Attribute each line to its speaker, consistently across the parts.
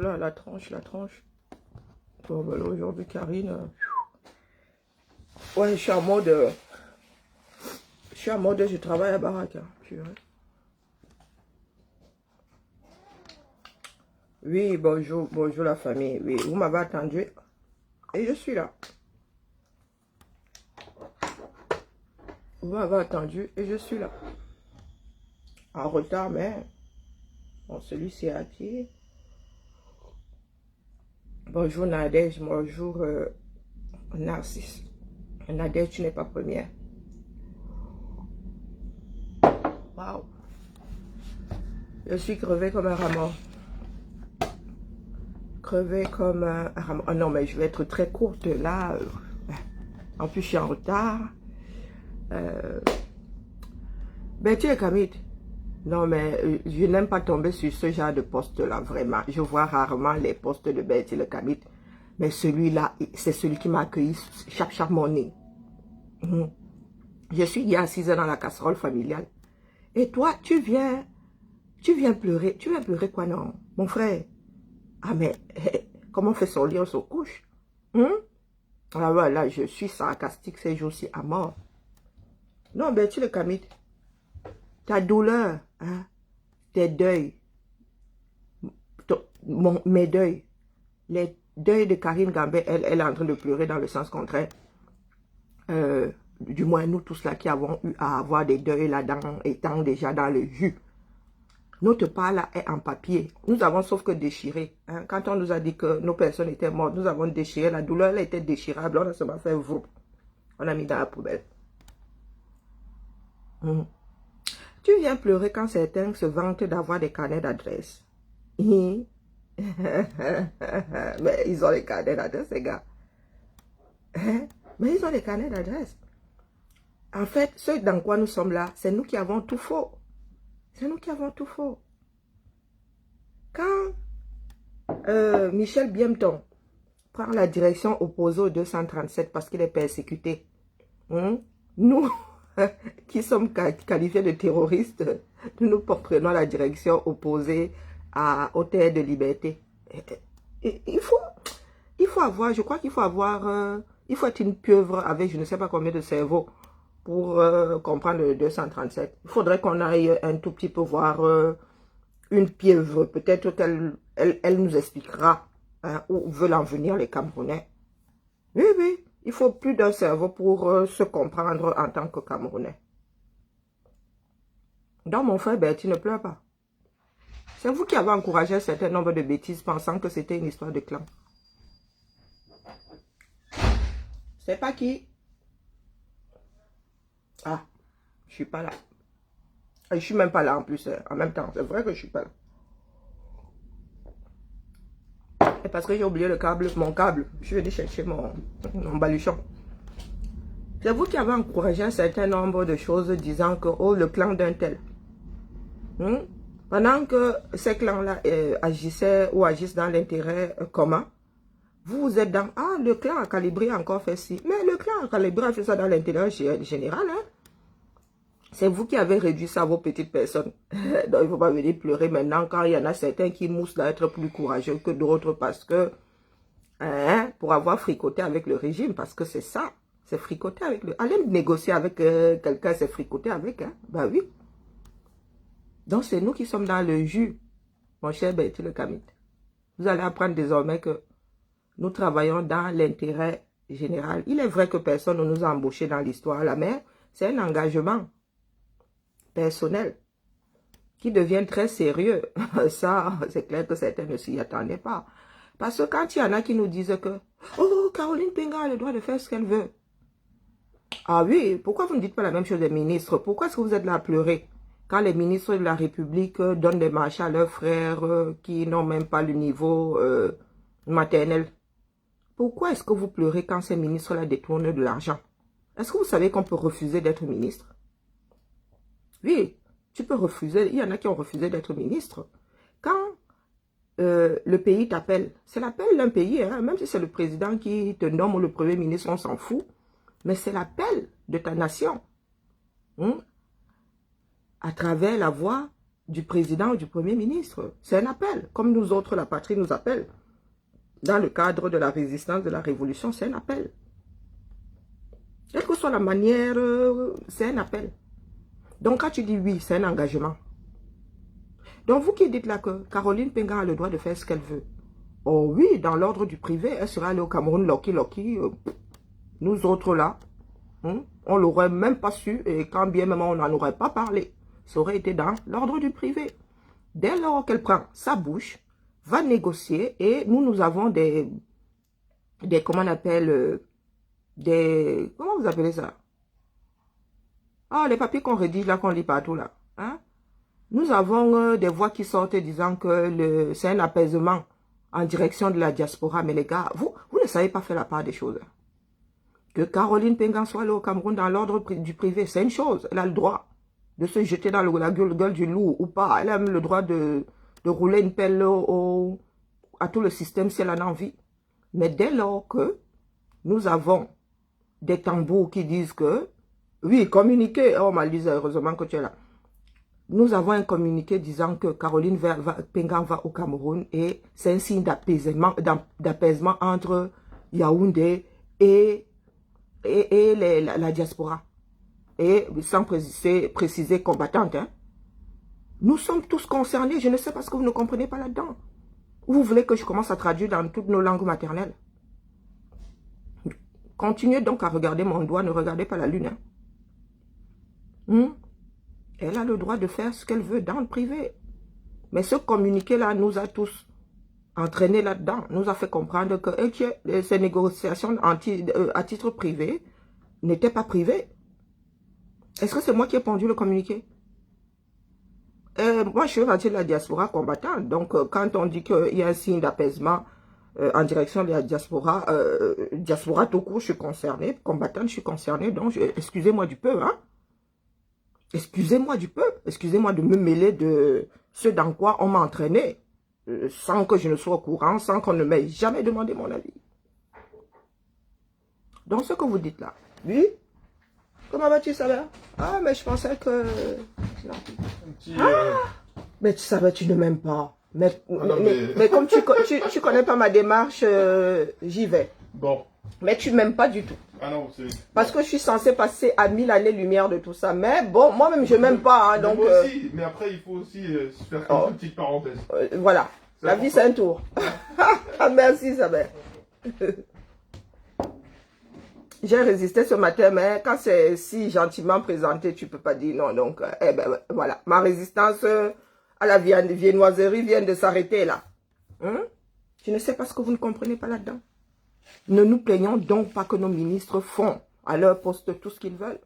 Speaker 1: Là, la tranche, la tranche. Bon, ben là, aujourd'hui, Karine... Ouais, je suis en mode... je travaille à baraque. Hein, purée. Oui, bonjour, bonjour la famille. Oui, vous m'avez attendu. Et je suis là. Vous m'avez attendu et je suis là. En retard, mais... Bon, celui-ci est à pied. Bonjour Nadège, bonjour Narcisse. Nadège, tu n'es pas première. Waouh. Je suis crevée comme un rat mort. Crevée comme un rat mort. Oh non, mais je vais être très courte là. En plus, je suis en retard. Betty et Camille. Non, mais je n'aime pas tomber sur ce genre de poste-là, vraiment. Je vois rarement les postes de Betty le Camille. Mais celui-là, c'est celui qui m'a accueilli chaque mon nez. Je suis hier assise dans la casserole familiale. Et toi, tu viens pleurer. Tu viens pleurer quoi, non? Mon frère. Ah, mais comment on fait son lit, on se couche? Ah ouais, là, je suis sarcastique ces jours-ci à mort. Non, Betty le Camille. Ta douleur, hein, tes deuils, mes deuils, les deuils de Karine Gambet, elle est en train de pleurer dans le sens contraire. Du moins, nous tous là qui avons eu à avoir des deuils là-dedans, étant déjà dans le jus. Notre part là est en papier. Nous avons sauf que déchiré. Hein. Quand on nous a dit que nos personnes étaient mortes, nous avons déchiré. La douleur elle était déchirable. On a seulement fait vroom. On a mis dans la poubelle. Tu viens pleurer quand certains se vantent d'avoir des carnets d'adresse. Mais ils ont les carnets d'adresse, les gars. Mais ils ont les carnets d'adresse. En fait, ce dans quoi nous sommes là, c'est nous qui avons tout faux. C'est nous qui avons tout faux. Quand Michel Biemton prend la direction opposée au 237 parce qu'il est persécuté, nous... qui sommes qualifiés de terroristes, nous prenons la direction opposée aux terres de liberté. Il faut avoir, je crois qu'il faut avoir, il faut être une pieuvre avec je ne sais pas combien de cerveaux pour comprendre le 237. Il faudrait qu'on aille un tout petit peu voir une pieuvre, peut-être qu'elle elle nous expliquera où veulent en venir les Camerounais. Oui, oui. Il faut plus d'un cerveau pour se comprendre en tant que Camerounais. Donc, mon frère Bertie, ne pleure pas. C'est vous qui avez encouragé un certain nombre de bêtises pensant que c'était une histoire de clan. C'est pas qui? Ah, je suis pas là. Et je suis même pas là en plus, en même temps. C'est vrai que je suis pas là. Et parce que j'ai oublié le câble, mon câble. Je suis venu chercher mon baluchon. C'est vous qui avez encouragé un certain nombre de choses disant que, oh, le clan d'un tel. Pendant que ces clans-là agissaient ou agissent dans l'intérêt commun, vous êtes dans, ah, le clan à Calibri a encore fait ci. Mais le clan à Calibri a fait ça dans l'intérêt général. Hein? C'est vous qui avez réduit ça à vos petites personnes. Donc, il ne faut pas venir pleurer maintenant quand il y en a certains qui moussent d'être plus courageux que d'autres parce que, pour avoir fricoté avec le régime, parce que c'est ça. C'est fricoter avec le... Aller négocier avec quelqu'un, c'est fricoter avec, hein? Ben oui. Donc, c'est nous qui sommes dans le jus, mon cher Betty le Camille. Vous allez apprendre désormais que nous travaillons dans l'intérêt général. Il est vrai que personne ne nous a embauchés dans l'histoire là, mais c'est un engagement personnel qui devient très sérieux. Ça, c'est clair que certains ne s'y attendaient pas. Parce que quand il y en a qui nous disent que « Oh, Caroline Pinga a le droit de faire ce qu'elle veut », ah oui, pourquoi vous ne dites pas la même chose des ministres? Pourquoi est-ce que vous êtes là à pleurer quand les ministres de la République donnent des marchés à leurs frères qui n'ont même pas le niveau maternel? Pourquoi est-ce que vous pleurez quand ces ministres-là détournent de l'argent? Est-ce que vous savez qu'on peut refuser d'être ministre? Oui, tu peux refuser. Il y en a qui ont refusé d'être ministre. Quand le pays t'appelle, c'est l'appel d'un pays, hein, même si c'est le président qui te nomme ou le premier ministre, on s'en fout. Mais c'est l'appel de ta nation. À travers la voix du président ou du premier ministre. C'est un appel. Comme nous autres, la patrie nous appelle. Dans le cadre de la résistance, de la révolution, c'est un appel. Quelle que soit la manière, c'est un appel. Donc quand tu dis oui, c'est un engagement. Donc vous qui dites là que Caroline Pengan a le droit de faire ce qu'elle veut. Oh oui, dans l'ordre du privé, elle serait allée au Cameroun, Loki, nous autres là, on l'aurait même pas su, et quand bien même on n'en aurait pas parlé. Ça aurait été dans l'ordre du privé. Dès lors qu'elle prend sa bouche, va négocier, et nous avons des comment on appelle, comment vous appelez ça? Ah, les papiers qu'on rédige là, qu'on lit partout là. Hein? Nous avons des voix qui sortent disant que c'est un apaisement en direction de la diaspora. Mais les gars, vous ne savez pas faire la part des choses. Que Caroline Pengan soit allée au Cameroun dans l'ordre du privé, c'est une chose. Elle a le droit de se jeter dans la gueule du loup ou pas. Elle a même le droit de rouler une pelle à tout le système si elle en a envie. Mais dès lors que nous avons des tambours qui disent que, oui, communiquer, oh Malise, heureusement que tu es là. Nous avons un communiqué disant que Caroline Pengan va au Cameroun et c'est un signe d'apaisement entre Yaoundé et la diaspora. Et sans préciser combattante. Hein. Nous sommes tous concernés. Je ne sais pas ce que vous ne comprenez pas là-dedans. Ou vous voulez que je commence à traduire dans toutes nos langues maternelles? Continuez donc à regarder mon doigt. Ne regardez pas la lune. Hein. Elle a le droit de faire ce qu'elle veut dans le privé. Mais ce communiqué-là nous a tous entraînés là-dedans. Nous a fait comprendre que ces négociations à titre privé n'étaient pas privées. Est-ce que c'est moi qui ai pondu le communiqué? Moi, je suis partie de la diaspora combattante. Donc, quand on dit qu'il y a un signe d'apaisement en direction de la diaspora, diaspora tout court, je suis concernée. Combattante, je suis concernée. Donc, excusez-moi du peu, hein. Excusez-moi du peu, excusez-moi de me mêler de ce dans quoi on m'a entraîné, sans que je ne sois au courant, sans qu'on ne m'ait jamais demandé mon avis. Donc ce que vous dites là, oui, comment vas-tu, ça va? Ah, mais je pensais que... mais tu savais, tu ne m'aimes pas. Mais comme tu connais pas ma démarche, j'y vais.
Speaker 2: Bon.
Speaker 1: Mais tu m'aimes pas du tout.
Speaker 2: Ah non,
Speaker 1: parce que je suis censée passer à 1000 années-lumière de tout ça. Mais bon, moi-même, je m'aime pas. Hein, donc,
Speaker 2: moi aussi, mais après, il faut aussi faire une petite parenthèse.
Speaker 1: Voilà. La vie, c'est un tour. Merci, Isabelle. J'ai résisté ce matin, mais quand c'est si gentiment présenté, tu peux pas dire non. Donc, voilà. Ma résistance à la viennoiserie vient de s'arrêter là. Je ne sais pas ce que vous ne comprenez pas là-dedans. Ne nous plaignons donc pas que nos ministres font à leur poste tout ce qu'ils veulent.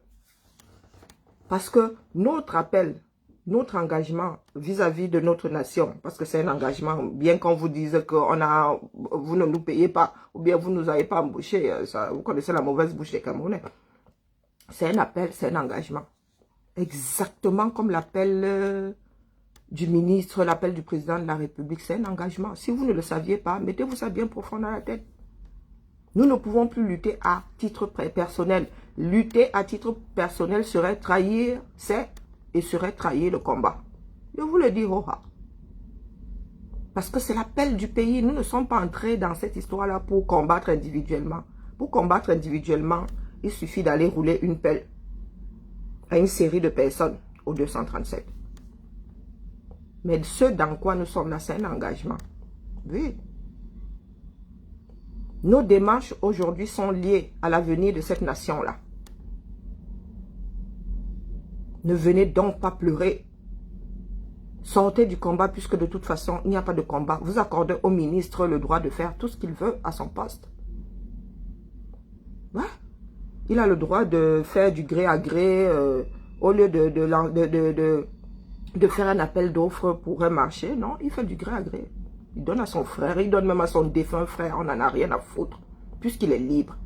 Speaker 1: Parce que notre appel, notre engagement vis-à-vis de notre nation, parce que c'est un engagement, bien qu'on vous dise que vous ne nous payez pas, ou bien vous ne nous avez pas embauché, vous connaissez la mauvaise bouche des Camerounais. C'est un appel, c'est un engagement. Exactement comme l'appel du ministre, l'appel du président de la République, c'est un engagement. Si vous ne le saviez pas, mettez-vous ça bien profond dans la tête. Nous ne pouvons plus lutter à titre personnel. Lutter à titre personnel serait trahir, serait trahir le combat. Je vous le dis, Roha. Parce que c'est l'appel du pays. Nous ne sommes pas entrés dans cette histoire-là pour combattre individuellement. Pour combattre individuellement, il suffit d'aller rouler une pelle à une série de personnes au 237. Mais ce dans quoi nous sommes là, c'est un engagement. Oui. Nos démarches aujourd'hui sont liées à l'avenir de cette nation-là. Ne venez donc pas pleurer. Sortez du combat puisque de toute façon, il n'y a pas de combat. Vous accordez au ministre le droit de faire tout ce qu'il veut à son poste. Ouais. Il a le droit de faire du gré à gré au lieu de faire un appel d'offres pour un marché. Non, il fait du gré à gré. Il donne à son frère, il donne même à son défunt frère. On n'en a rien à foutre, puisqu'il est libre.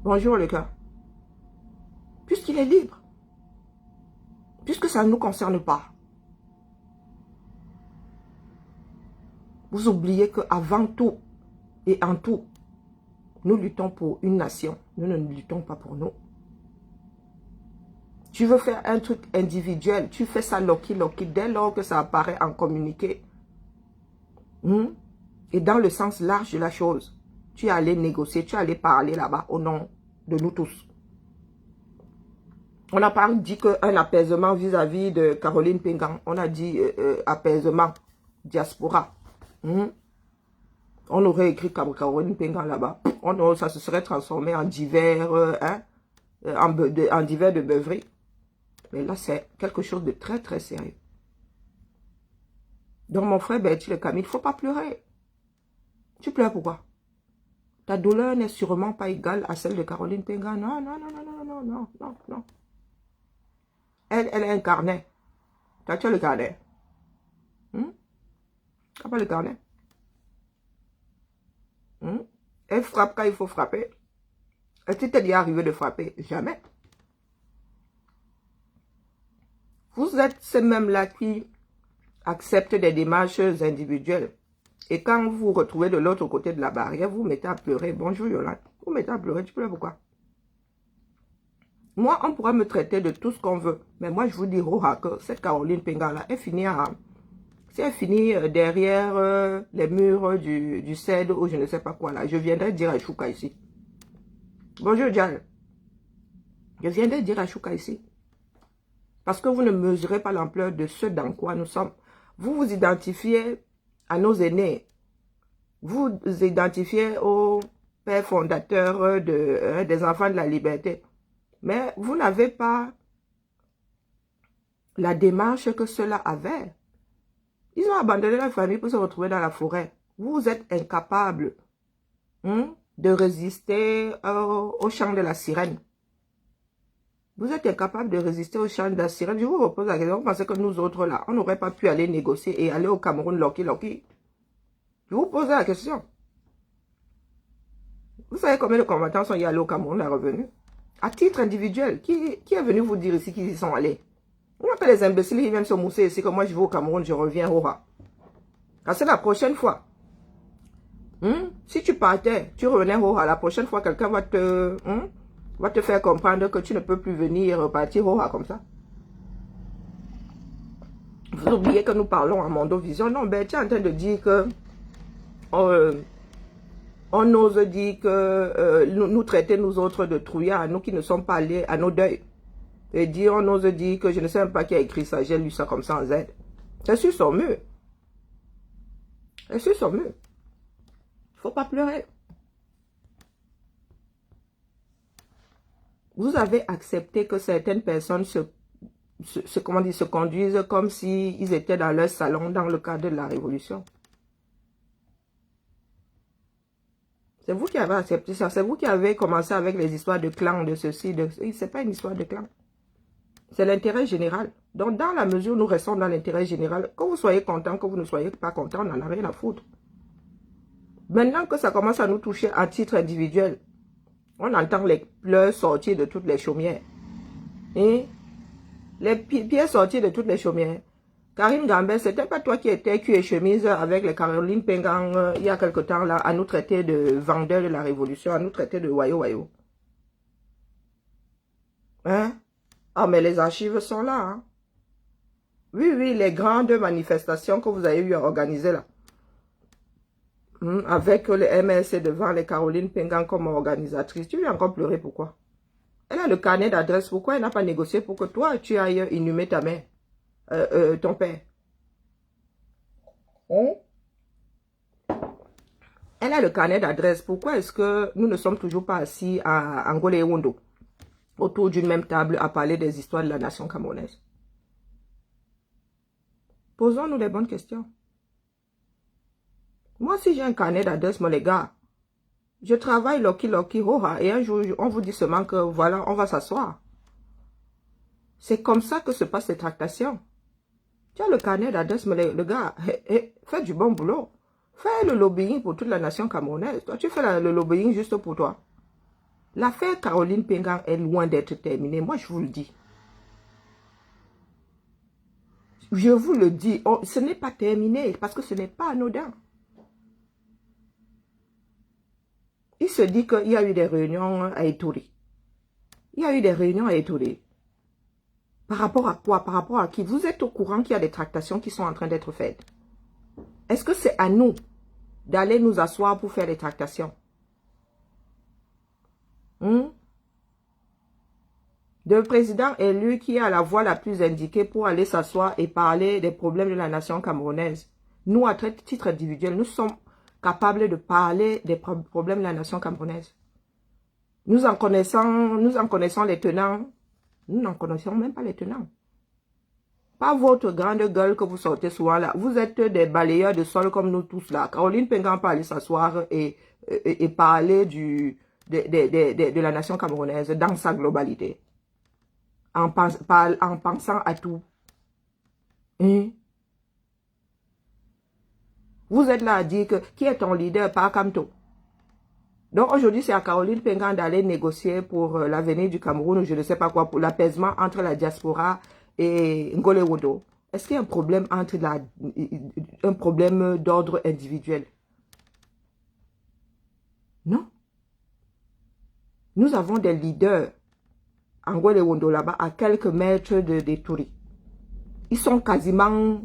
Speaker 1: Bonjour les gars. Puisqu'il est libre. Puisque ça ne nous concerne pas. Vous oubliez qu'avant tout et en tout, nous luttons pour une nation. Nous ne luttons pas pour nous. Tu veux faire un truc individuel, tu fais ça loki. Dès lors que ça apparaît en communiqué, et dans le sens large de la chose, tu es allé négocier, tu es allé parler là-bas au nom de nous tous. On n'a pas dit qu'un apaisement vis-à-vis de Caroline Pengan, on a dit apaisement, diaspora. On aurait écrit Caroline Pengan là-bas, ça se serait transformé en divers, en divers de beuverie. Mais là, c'est quelque chose de très, très sérieux. Donc, mon frère Bertie le Camille, il ne faut pas pleurer. Tu pleures pourquoi? Ta douleur n'est sûrement pas égale à celle de Caroline Pengan. Non, non, non, non, non, non, non, non, non. Elle a un carnet. Tu as le carnet. Tu n'as pas le carnet. Elle frappe quand il faut frapper. Est-ce que tu t'es déjà arrivé de frapper? Jamais. Vous êtes ces mêmes-là qui acceptent des démarches individuelles. Et quand vous vous retrouvez de l'autre côté de la barrière, vous mettez à pleurer. Bonjour Yolande. Vous mettez à pleurer. Tu pleures pourquoi? Moi, on pourra me traiter de tout ce qu'on veut. Mais moi, je vous dis, que cette Caroline Pengan-là, elle finit si elle finit derrière les murs du CED ou je ne sais pas quoi là, je viendrai dire à Chouka ici. Bonjour Dial. Je viendrai dire à Chouka ici. Parce que vous ne mesurez pas l'ampleur de ce dans quoi nous sommes. Vous vous identifiez à nos aînés. Vous vous identifiez aux pères fondateurs des enfants de la liberté. Mais vous n'avez pas la démarche que ceux-là avaient. Ils ont abandonné la famille pour se retrouver dans la forêt. Vous êtes incapables de résister au chant de la sirène. Vous êtes incapable de résister au chant de la sirène. Je vous repose la question. Vous pensez que nous autres là, on n'aurait pas pu aller négocier et aller au Cameroun loki. Je vous pose la question. Vous savez combien de combattants sont y allés au Cameroun à revenu? À titre individuel, qui est venu vous dire ici qu'ils y sont allés? On appelle les imbéciles qui viennent se mousser ici que moi je vais au Cameroun, je reviens au rat. Car c'est la prochaine fois. Si tu partais, tu revenais au rat, la prochaine fois quelqu'un va te faire comprendre que tu ne peux plus venir repartir au rat comme ça. Vous oubliez que nous parlons à Mondovision. Non, ben tu es en train de dire que on ose dire que nous traiter nous autres de trouillards, nous qui ne sommes pas allés à nos deuils. Et dire, on ose dire que je ne sais même pas qui a écrit ça, j'ai lu ça comme ça en Z. C'est sur son mur. C'est sur son mur. Il ne faut pas pleurer. Vous avez accepté que certaines personnes se conduisent comme s'ils étaient dans leur salon dans le cadre de la révolution. C'est vous qui avez accepté ça. C'est vous qui avez commencé avec les histoires de clans, de ceci, de ceci. Ce n'est pas une histoire de clan. C'est l'intérêt général. Donc, dans la mesure où nous restons dans l'intérêt général, que vous soyez content, que vous ne soyez pas content, on n'en a rien à foutre. Maintenant que ça commence à nous toucher à titre individuel, on entend les pleurs sortir de toutes les chaumières. Et les pieds sortir de toutes les chaumières. Karine Gambet, c'était pas toi qui étais cul et chemise avec les Caroline Pengan il y a quelque temps là, à nous traiter de vendeurs de la révolution, à nous traiter de wayo. Hein? Ah, mais les archives sont là. Hein? Oui, les grandes manifestations que vous avez eu à organiser là. Avec le MLC devant les Caroline Pengan comme organisatrice. Tu viens encore pleurer, pourquoi? Elle a le carnet d'adresse. Pourquoi elle n'a pas négocié pour que toi, tu ailles inhumer ta mère, ton père? Elle a le carnet d'adresse. Pourquoi est-ce que nous ne sommes toujours pas assis à Angola et Wondo autour d'une même table à parler des histoires de la nation camerounaise? Posons-nous les bonnes questions. Moi, si j'ai un carnet d'adresse, mon les gars, je travaille loki, et un jour, on vous dit seulement que voilà, on va s'asseoir. C'est comme ça que se passent les tractations. Tu as le carnet d'adresse, mais le gars, fais du bon boulot. Fais le lobbying pour toute la nation camerounaise. Toi, tu fais le lobbying juste pour toi. L'affaire Caroline Pengan est loin d'être terminée. Moi, je vous le dis. Je vous le dis. Oh, ce n'est pas terminé parce que ce n'est pas anodin. Il se dit qu'il y a eu des réunions à Ituri. Il y a eu des réunions à Ituri. Par rapport à quoi? Par rapport à qui? Vous êtes au courant qu'il y a des tractations qui sont en train d'être faites. Est-ce que c'est à nous d'aller nous asseoir pour faire des tractations? Le président élu qui a la voix la plus indiquée pour aller s'asseoir et parler des problèmes de la nation camerounaise. Nous, à titre individuel, nous sommes capables de parler des problèmes de la nation camerounaise. Nous en connaissons les tenants. Nous n'en connaissons même pas les tenants. Pas votre grande gueule que vous sortez souvent là. Vous êtes des balayeurs de sol comme nous tous là. Caroline Pengan peut aller s'asseoir et parler de la nation camerounaise dans sa globalité. En pensant à tout. Vous êtes là à dire que qui est ton leader par Kamto? Donc aujourd'hui, c'est à Caroline Pengan d'aller négocier pour l'avenir du Cameroun ou je ne sais pas quoi, pour l'apaisement entre la diaspora et Ngole Wodo. Est-ce qu'il y a un problème un problème d'ordre individuel? Non. Nous avons des leaders en Ngole Wodo là-bas à quelques mètres de Touri. Ils sont quasiment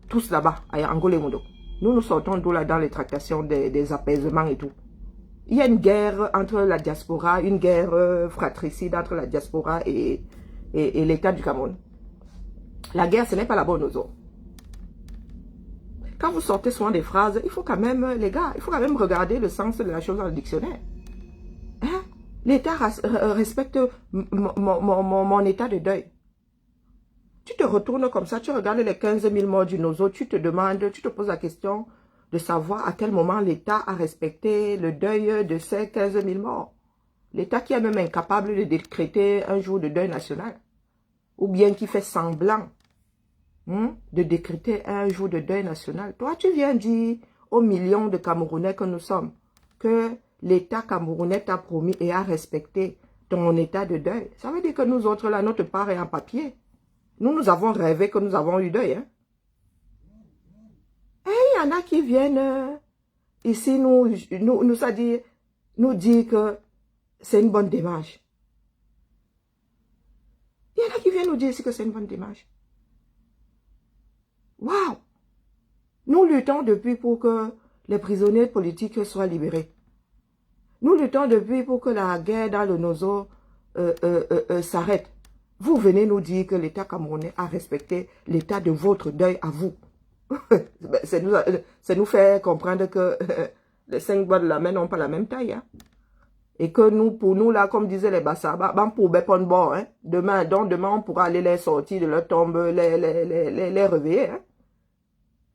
Speaker 1: tous là-bas à Ngole Wodo. Nous sortons d'où là dans les tractations des apaisements et tout. Il y a une guerre entre la diaspora, une guerre fratricide entre la diaspora et l'État du Cameroun. La guerre, ce n'est pas la bonne aux autres. Quand vous sortez souvent des phrases, il faut quand même, les gars, il faut quand même regarder le sens de la chose dans le dictionnaire. Hein? L'État respecte mon état de deuil. Tu te retournes comme ça, tu regardes les 15 000 morts du Nozo, tu te poses la question de savoir à quel moment l'État a respecté le deuil de ces 15 000 morts. L'État qui est même incapable de décréter un jour de deuil national. Ou bien qui fait semblant de décréter un jour de deuil national. Toi, tu viens dire aux millions de Camerounais que nous sommes que l'État camerounais t'a promis et a respecté ton état de deuil. Ça veut dire que nous autres, là, notre part est en papier. Nous avons rêvé que nous avons eu deuil. Et il y en a qui viennent ici nous dire que c'est une bonne démarche. Il y en a qui viennent nous dire ici que c'est une bonne démarche. Waouh! Nous luttons depuis pour que les prisonniers politiques soient libérés. Nous luttons depuis pour que la guerre dans le Nozo s'arrête. Vous venez nous dire que l'État camerounais a respecté l'état de votre deuil à vous. C'est nous faire comprendre que les 5 doigts de la main n'ont pas la même taille. Hein? Et que nous, pour nous, là, comme disaient les Bassaba, demain, on pourra aller les sortir de leur tombe, les réveiller. Hein?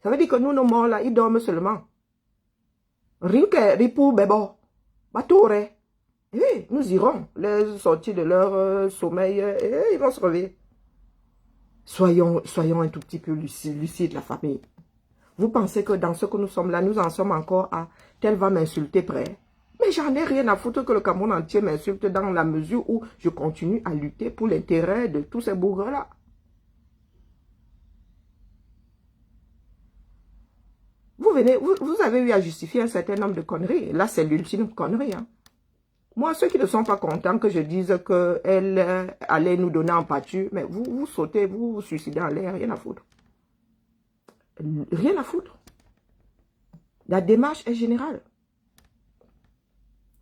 Speaker 1: Ça veut dire que nous, nos morts, là, ils dorment seulement. Rien que ripou, bebo, batore. Oui, nous irons les sortir de leur sommeil et ils vont se réveiller. Soyons un tout petit peu lucides, la famille. Vous pensez que dans ce que nous sommes là, nous en sommes encore à « tel va m'insulter près ». Mais j'en ai rien à foutre que le Cameroun entier m'insulte dans la mesure où je continue à lutter pour l'intérêt de tous ces bourgres-là. Vous avez eu à justifier un certain nombre de conneries. Là, c'est l'ultime connerie. Hein. Moi, ceux qui ne sont pas contents que je dise qu'elle allait nous donner en pâture, mais vous sautez, vous suicidez en l'air, rien à foutre. Rien à foutre. La démarche est générale.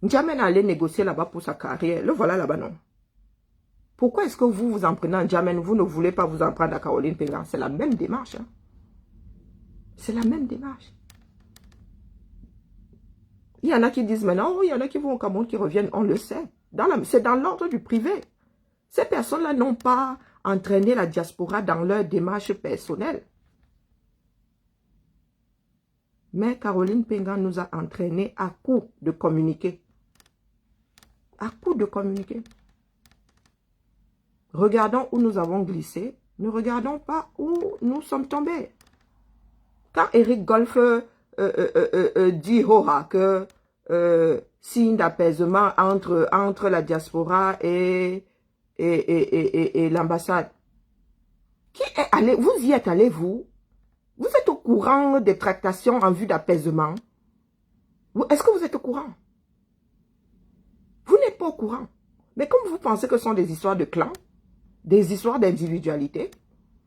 Speaker 1: N'Djamena allait négocier là-bas pour sa carrière. Le voilà là-bas, non. Pourquoi est-ce que vous en prenez à N'Djamena, vous ne voulez pas vous en prendre à Caroline Pengan? C'est la même démarche. Hein. C'est la même démarche. Il y en a qui disent maintenant, oh, il y en a qui vont au Cameroun, qui reviennent, on le sait. C'est dans l'ordre du privé. Ces personnes-là n'ont pas entraîné la diaspora dans leur démarche personnelle. Mais Caroline Pengan nous a entraînés à coup de communiquer. À coup de communiquer. Regardons où nous avons glissé. Ne regardons pas où nous sommes tombés. Quand Eric Golf dit que signe d'apaisement entre la diaspora et l'ambassade, qui est allé, vous y êtes allé, vous? Vous êtes au courant des tractations en vue d'apaisement? Est-ce que vous êtes au courant? Vous n'êtes pas au courant. Mais comme vous pensez que ce sont des histoires de clans, des histoires d'individualité,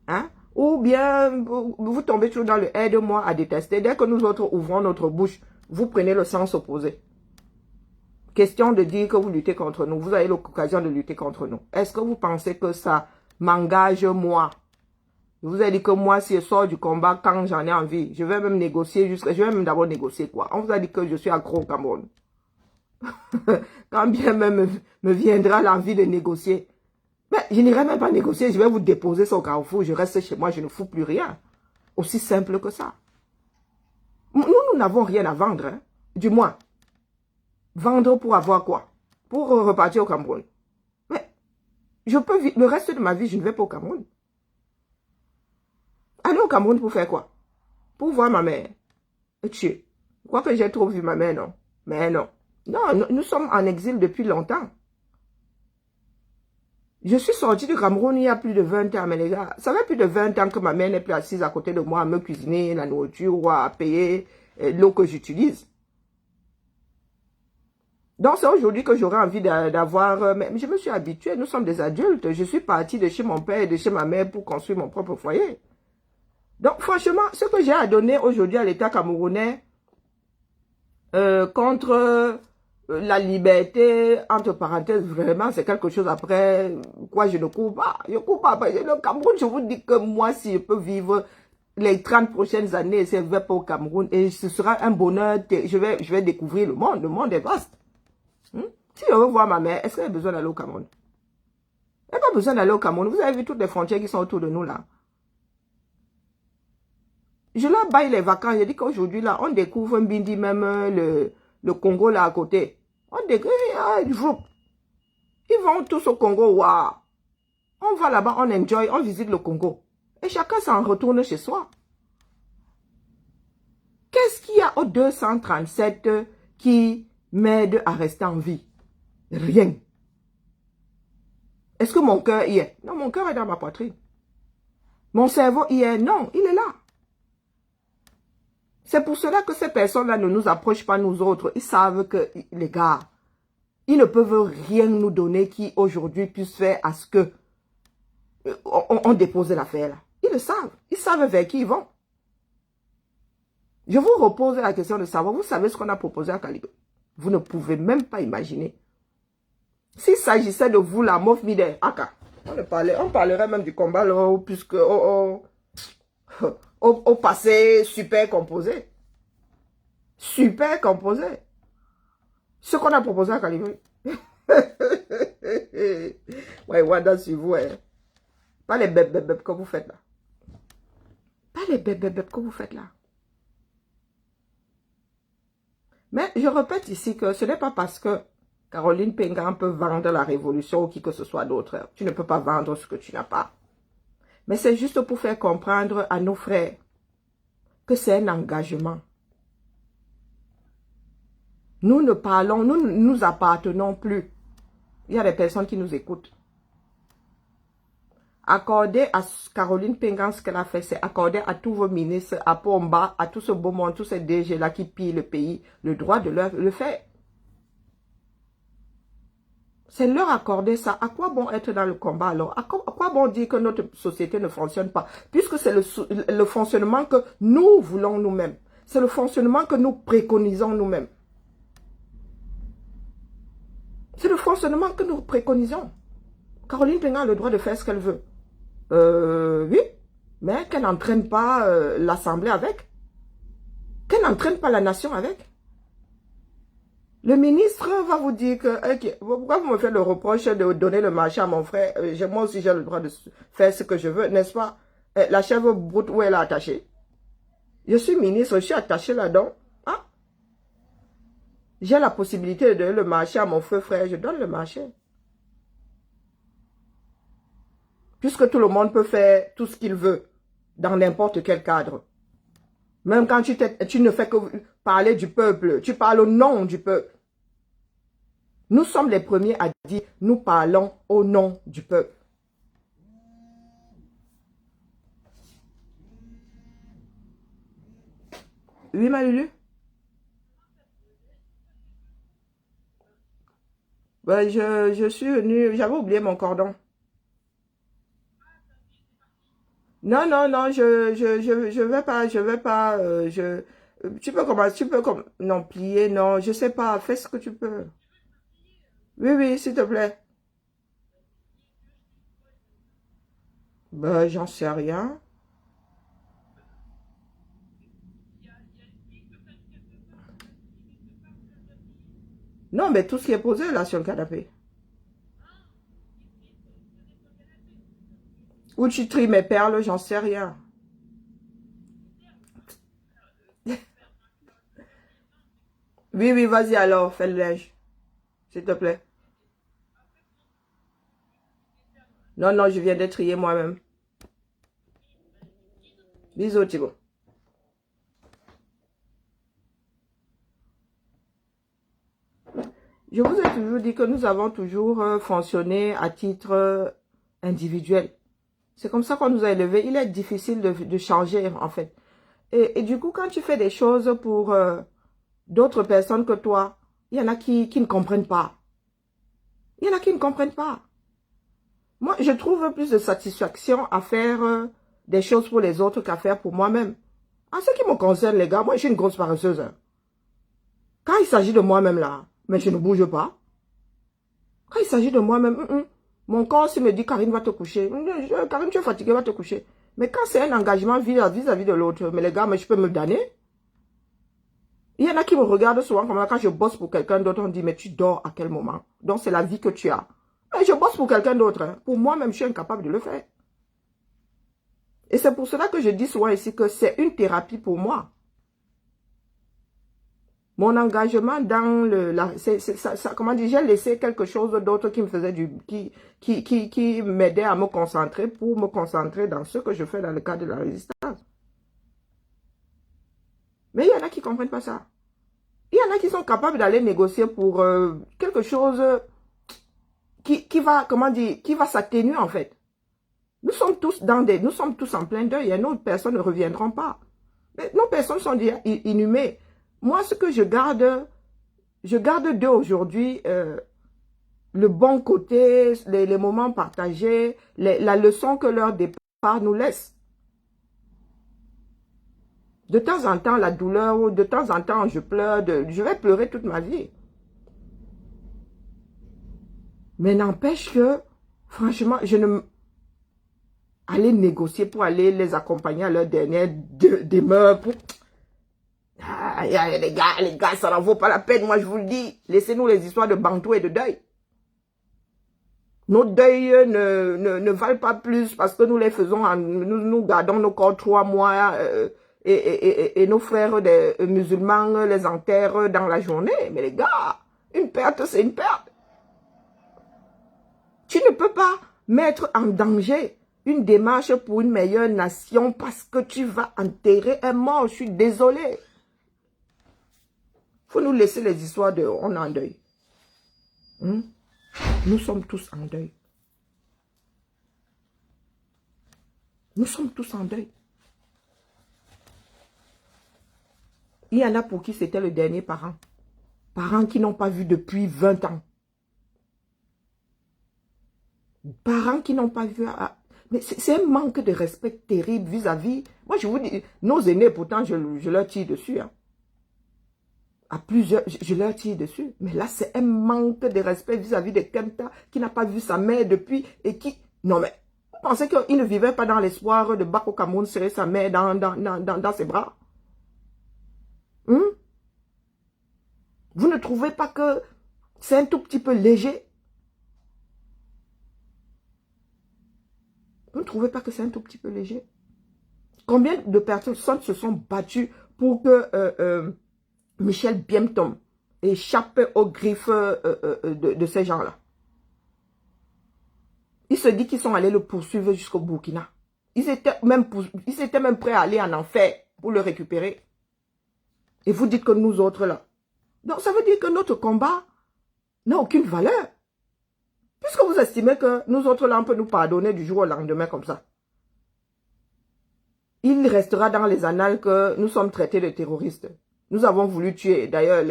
Speaker 1: hein? Ou bien vous tombez toujours dans le aide-moi à détester. Dès que nous autres ouvrons notre bouche, vous prenez le sens opposé. Question de dire que vous luttez contre nous. Vous avez l'occasion de lutter contre nous. Est-ce que vous pensez que ça m'engage moi? Je vous ai dit que moi, si je sors du combat quand j'en ai envie, je vais même négocier jusqu'à... Je vais même d'abord négocier quoi? On vous a dit que je suis accro au Cameroun. Quand bien même me viendra l'envie de négocier. Mais je n'irai même pas négocier, je vais vous déposer sur Carrefour, je reste chez moi, je ne fous plus rien. Aussi simple que ça. Nous n'avons rien à vendre, hein. Du moins. Vendre pour avoir quoi? Pour repartir au Cameroun. Mais je peux vivre le reste de ma vie, je ne vais pas au Cameroun. Aller au Cameroun pour faire quoi? Pour voir ma mère. Tu crois que j'ai trop vu ma mère, non? Mais non. Non, nous sommes en exil depuis longtemps. Je suis sortie du Cameroun il y a plus de 20 ans, mais les gars, ça fait plus de 20 ans que ma mère n'est plus assise à côté de moi à me cuisiner la nourriture ou à payer l'eau que j'utilise. Donc c'est aujourd'hui que j'aurais envie d'avoir... mais je me suis habituée, nous sommes des adultes. Je suis partie de chez mon père et de chez ma mère pour construire mon propre foyer. Donc franchement, ce que j'ai à donner aujourd'hui à l'État camerounais contre... la liberté, entre parenthèses, vraiment, c'est quelque chose après quoi je ne cours pas. Je ne cours pas. Le Cameroun, je vous dis que moi, si je peux vivre les 30 prochaines années, je vais pas au Cameroun et ce sera un bonheur. Je vais découvrir le monde. Le monde est vaste. Si je veux voir ma mère, est-ce qu'elle a besoin d'aller au Cameroun? Elle n'a pas besoin d'aller au Cameroun. Vous avez vu toutes les frontières qui sont autour de nous là. Je leur baille les vacances. Je dis qu'aujourd'hui là, on découvre un bindi, même le Congo là à côté. On découvre, ils vont tous au Congo, waouh. On va là-bas, on enjoy, on visite le Congo. Et chacun s'en retourne chez soi. Qu'est-ce qu'il y a au 237 qui m'aide à rester en vie? Rien. Est-ce que mon cœur y est? Non, mon cœur est dans ma poitrine. Mon cerveau y est? Non, il est là. C'est pour cela que ces personnes-là ne nous approchent pas, nous autres. Ils savent que, les gars, ils ne peuvent rien nous donner qui, aujourd'hui, puisse faire à ce que on dépose l'affaire là. Ils le savent. Ils savent vers qui ils vont. Je vous repose la question de savoir, vous savez ce qu'on a proposé à Calibre? Vous ne pouvez même pas imaginer. S'il s'agissait de vous, la Mof Mide, Aka, on parlerait même du combat là, puisque au passé super composé. Super composé. Ce qu'on a proposé à Calibri. Ouais, Wanda, sur vous, hein. Pas les bébés que vous faites là. Pas les bébés que vous faites là. Mais je répète ici que ce n'est pas parce que Caroline Pengan peut vendre la révolution ou qui que ce soit d'autre. Tu ne peux pas vendre ce que tu n'as pas. Mais c'est juste pour faire comprendre à nos frères que c'est un engagement. Nous ne parlons, nous ne nous appartenons plus. Il y a des personnes qui nous écoutent. Accorder à Caroline Pengan ce qu'elle a fait, c'est accorder à tous vos ministres, à Pomba, à tout ce beau monde, tous ces DG-là qui pillent le pays, le droit de le faire. C'est leur accorder ça. À quoi bon être dans le combat alors? À quoi bon dire que notre société ne fonctionne pas? Puisque c'est le fonctionnement que nous voulons nous-mêmes. C'est le fonctionnement que nous préconisons nous-mêmes. C'est le fonctionnement que nous préconisons. Caroline Pengan a le droit de faire ce qu'elle veut. Oui, mais qu'elle n'entraîne pas l'Assemblée avec. Qu'elle n'entraîne pas la nation avec. Le ministre va vous dire que, okay, pourquoi vous me faites le reproche de donner le marché à mon frère? Moi aussi j'ai le droit de faire ce que je veux, n'est-ce pas? La chèvre broute, où elle est attachée? Je suis ministre, je suis attaché là-dedans. Hein? J'ai la possibilité de donner le marché à mon frère, je donne le marché. Puisque tout le monde peut faire tout ce qu'il veut, dans n'importe quel cadre. Même quand tu ne fais que parler du peuple, tu parles au nom du peuple. Nous sommes les premiers à dire, nous parlons au nom du peuple. Oui, ma Lulu? Ben, je suis venue, j'avais oublié mon cordon. Non, non, non, je vais pas, tu peux commencer, tu peux comme, non, plier, non, je sais pas, fais ce que tu peux. Oui, oui, s'il te plaît. Ben, j'en sais rien. Non, mais tout ce qui est posé là sur le canapé. Où tu tries mes perles, j'en sais rien. Oui, oui, vas-y alors, fais le linge, s'il te plaît. Non, non, je viens de trier moi-même. Bisous, Thibaut. Je vous ai toujours dit que nous avons toujours fonctionné à titre individuel. C'est comme ça qu'on nous a élevés. Il est difficile de changer, en fait. Et du coup, quand tu fais des choses pour d'autres personnes que toi, il y en a qui ne comprennent pas. Il y en a qui ne comprennent pas. Moi, je trouve plus de satisfaction à faire des choses pour les autres qu'à faire pour moi-même. En ce qui me concerne, les gars, moi, je suis une grosse paresseuse, hein. Quand il s'agit de moi-même, là, mais je ne bouge pas. Quand il s'agit de moi-même, mon corps, s'il me dit, Karine, va te coucher. Karine, tu es fatiguée, va te coucher. Mais quand c'est un engagement vis-à-vis de l'autre, mais les gars, mais je peux me damner. Il y en a qui me regardent souvent comme là, quand je bosse pour quelqu'un d'autre, on dit, mais tu dors à quel moment? Donc, c'est la vie que tu as. Mais je bosse pour quelqu'un d'autre, hein. Pour moi-même, je suis incapable de le faire. Et c'est pour cela que je dis souvent ici que c'est une thérapie pour moi. Mon engagement dans comment dire, j'ai laissé quelque chose d'autre qui me faisait qui m'aidait à me concentrer pour me concentrer dans ce que je fais dans le cadre de la résistance. Mais il y en a qui ne comprennent pas ça. Il y en a qui sont capables d'aller négocier pour quelque chose qui va, comment dire, qui va s'atténuer en fait. Nous sommes tous en plein deuil et nos personnes ne reviendront pas. Mais nos personnes sont déjà inhumées. Moi, ce que je garde d'eux aujourd'hui, le bon côté, les moments partagés, la leçon que leur départ nous laisse. De temps en temps, la douleur, de temps en temps, je pleure, je vais pleurer toute ma vie. Mais n'empêche que, franchement, je ne... Aller négocier pour aller les accompagner à leur dernière demeure. Ah, les gars, ça n'en vaut pas la peine, moi je vous le dis. Laissez-nous les histoires de bantou et de deuil. Nos deuils ne valent pas plus parce que nous les faisons, nous gardons nos corps 3 mois et nos frères musulmans les enterrent dans la journée. Mais les gars, une perte, c'est une perte. Tu ne peux pas mettre en danger une démarche pour une meilleure nation parce que tu vas enterrer un mort. Je suis désolé. Il faut nous laisser les histoires de on est en deuil. Nous sommes tous en deuil. Nous sommes tous en deuil. Il y en a pour qui c'était le dernier parent. Parents qui n'ont pas vu depuis 20 ans. Parents qui n'ont pas vu... Mais c'est un manque de respect terrible vis-à-vis... Moi, je vous dis, nos aînés, pourtant, je leur tire dessus. Hein. À plusieurs, je leur tire dessus. Mais là, c'est un manque de respect vis-à-vis de Kenta qui n'a pas vu sa mère depuis et qui... Non, mais vous pensez qu'il ne vivait pas dans l'espoir de Bako Cameroun serrer sa mère dans ses bras? Vous ne trouvez pas que c'est un tout petit peu léger? Vous ne trouvez pas que c'est un tout petit peu léger? Combien de personnes se sont battues pour que Michel Biemtom échappe aux griffes de ces gens-là? Il se dit qu'ils sont allés le poursuivre jusqu'au Burkina. Ils étaient même prêts à aller en enfer pour le récupérer. Et vous dites que nous autres là. Donc ça veut dire que notre combat n'a aucune valeur. Puisque vous estimez que nous autres là, on peut nous pardonner du jour au lendemain comme ça. Il restera dans les annales que nous sommes traités de terroristes. Nous avons voulu tuer, d'ailleurs,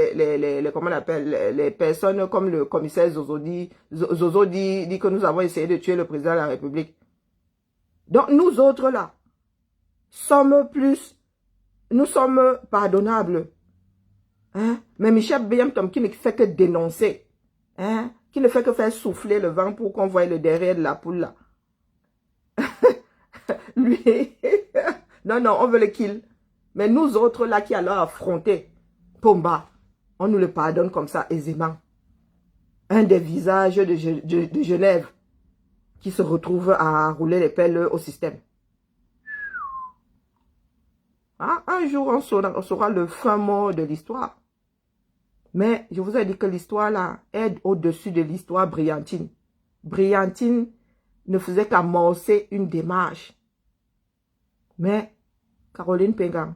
Speaker 1: comment on appelle, les personnes comme le commissaire Zozo dit que nous avons essayé de tuer le président de la République. Donc, nous autres là, nous sommes pardonnables. Hein? Mais Michel Beyam-Tom qui ne fait que dénoncer, hein? Qui ne fait que faire souffler le vent pour qu'on voie le derrière de la poule là. Lui, non, non, on veut le kill. Mais nous autres là qui allons affronter Pomba, on nous le pardonne comme ça aisément. Un des visages de Genève qui se retrouve à rouler les pelles au système. Ah, un jour, on saura le fin mot de l'histoire. Mais je vous ai dit que l'histoire là est au-dessus de l'histoire brillantine. Brillantine ne faisait qu'amorcer une démarche. Mais Caroline Pengang,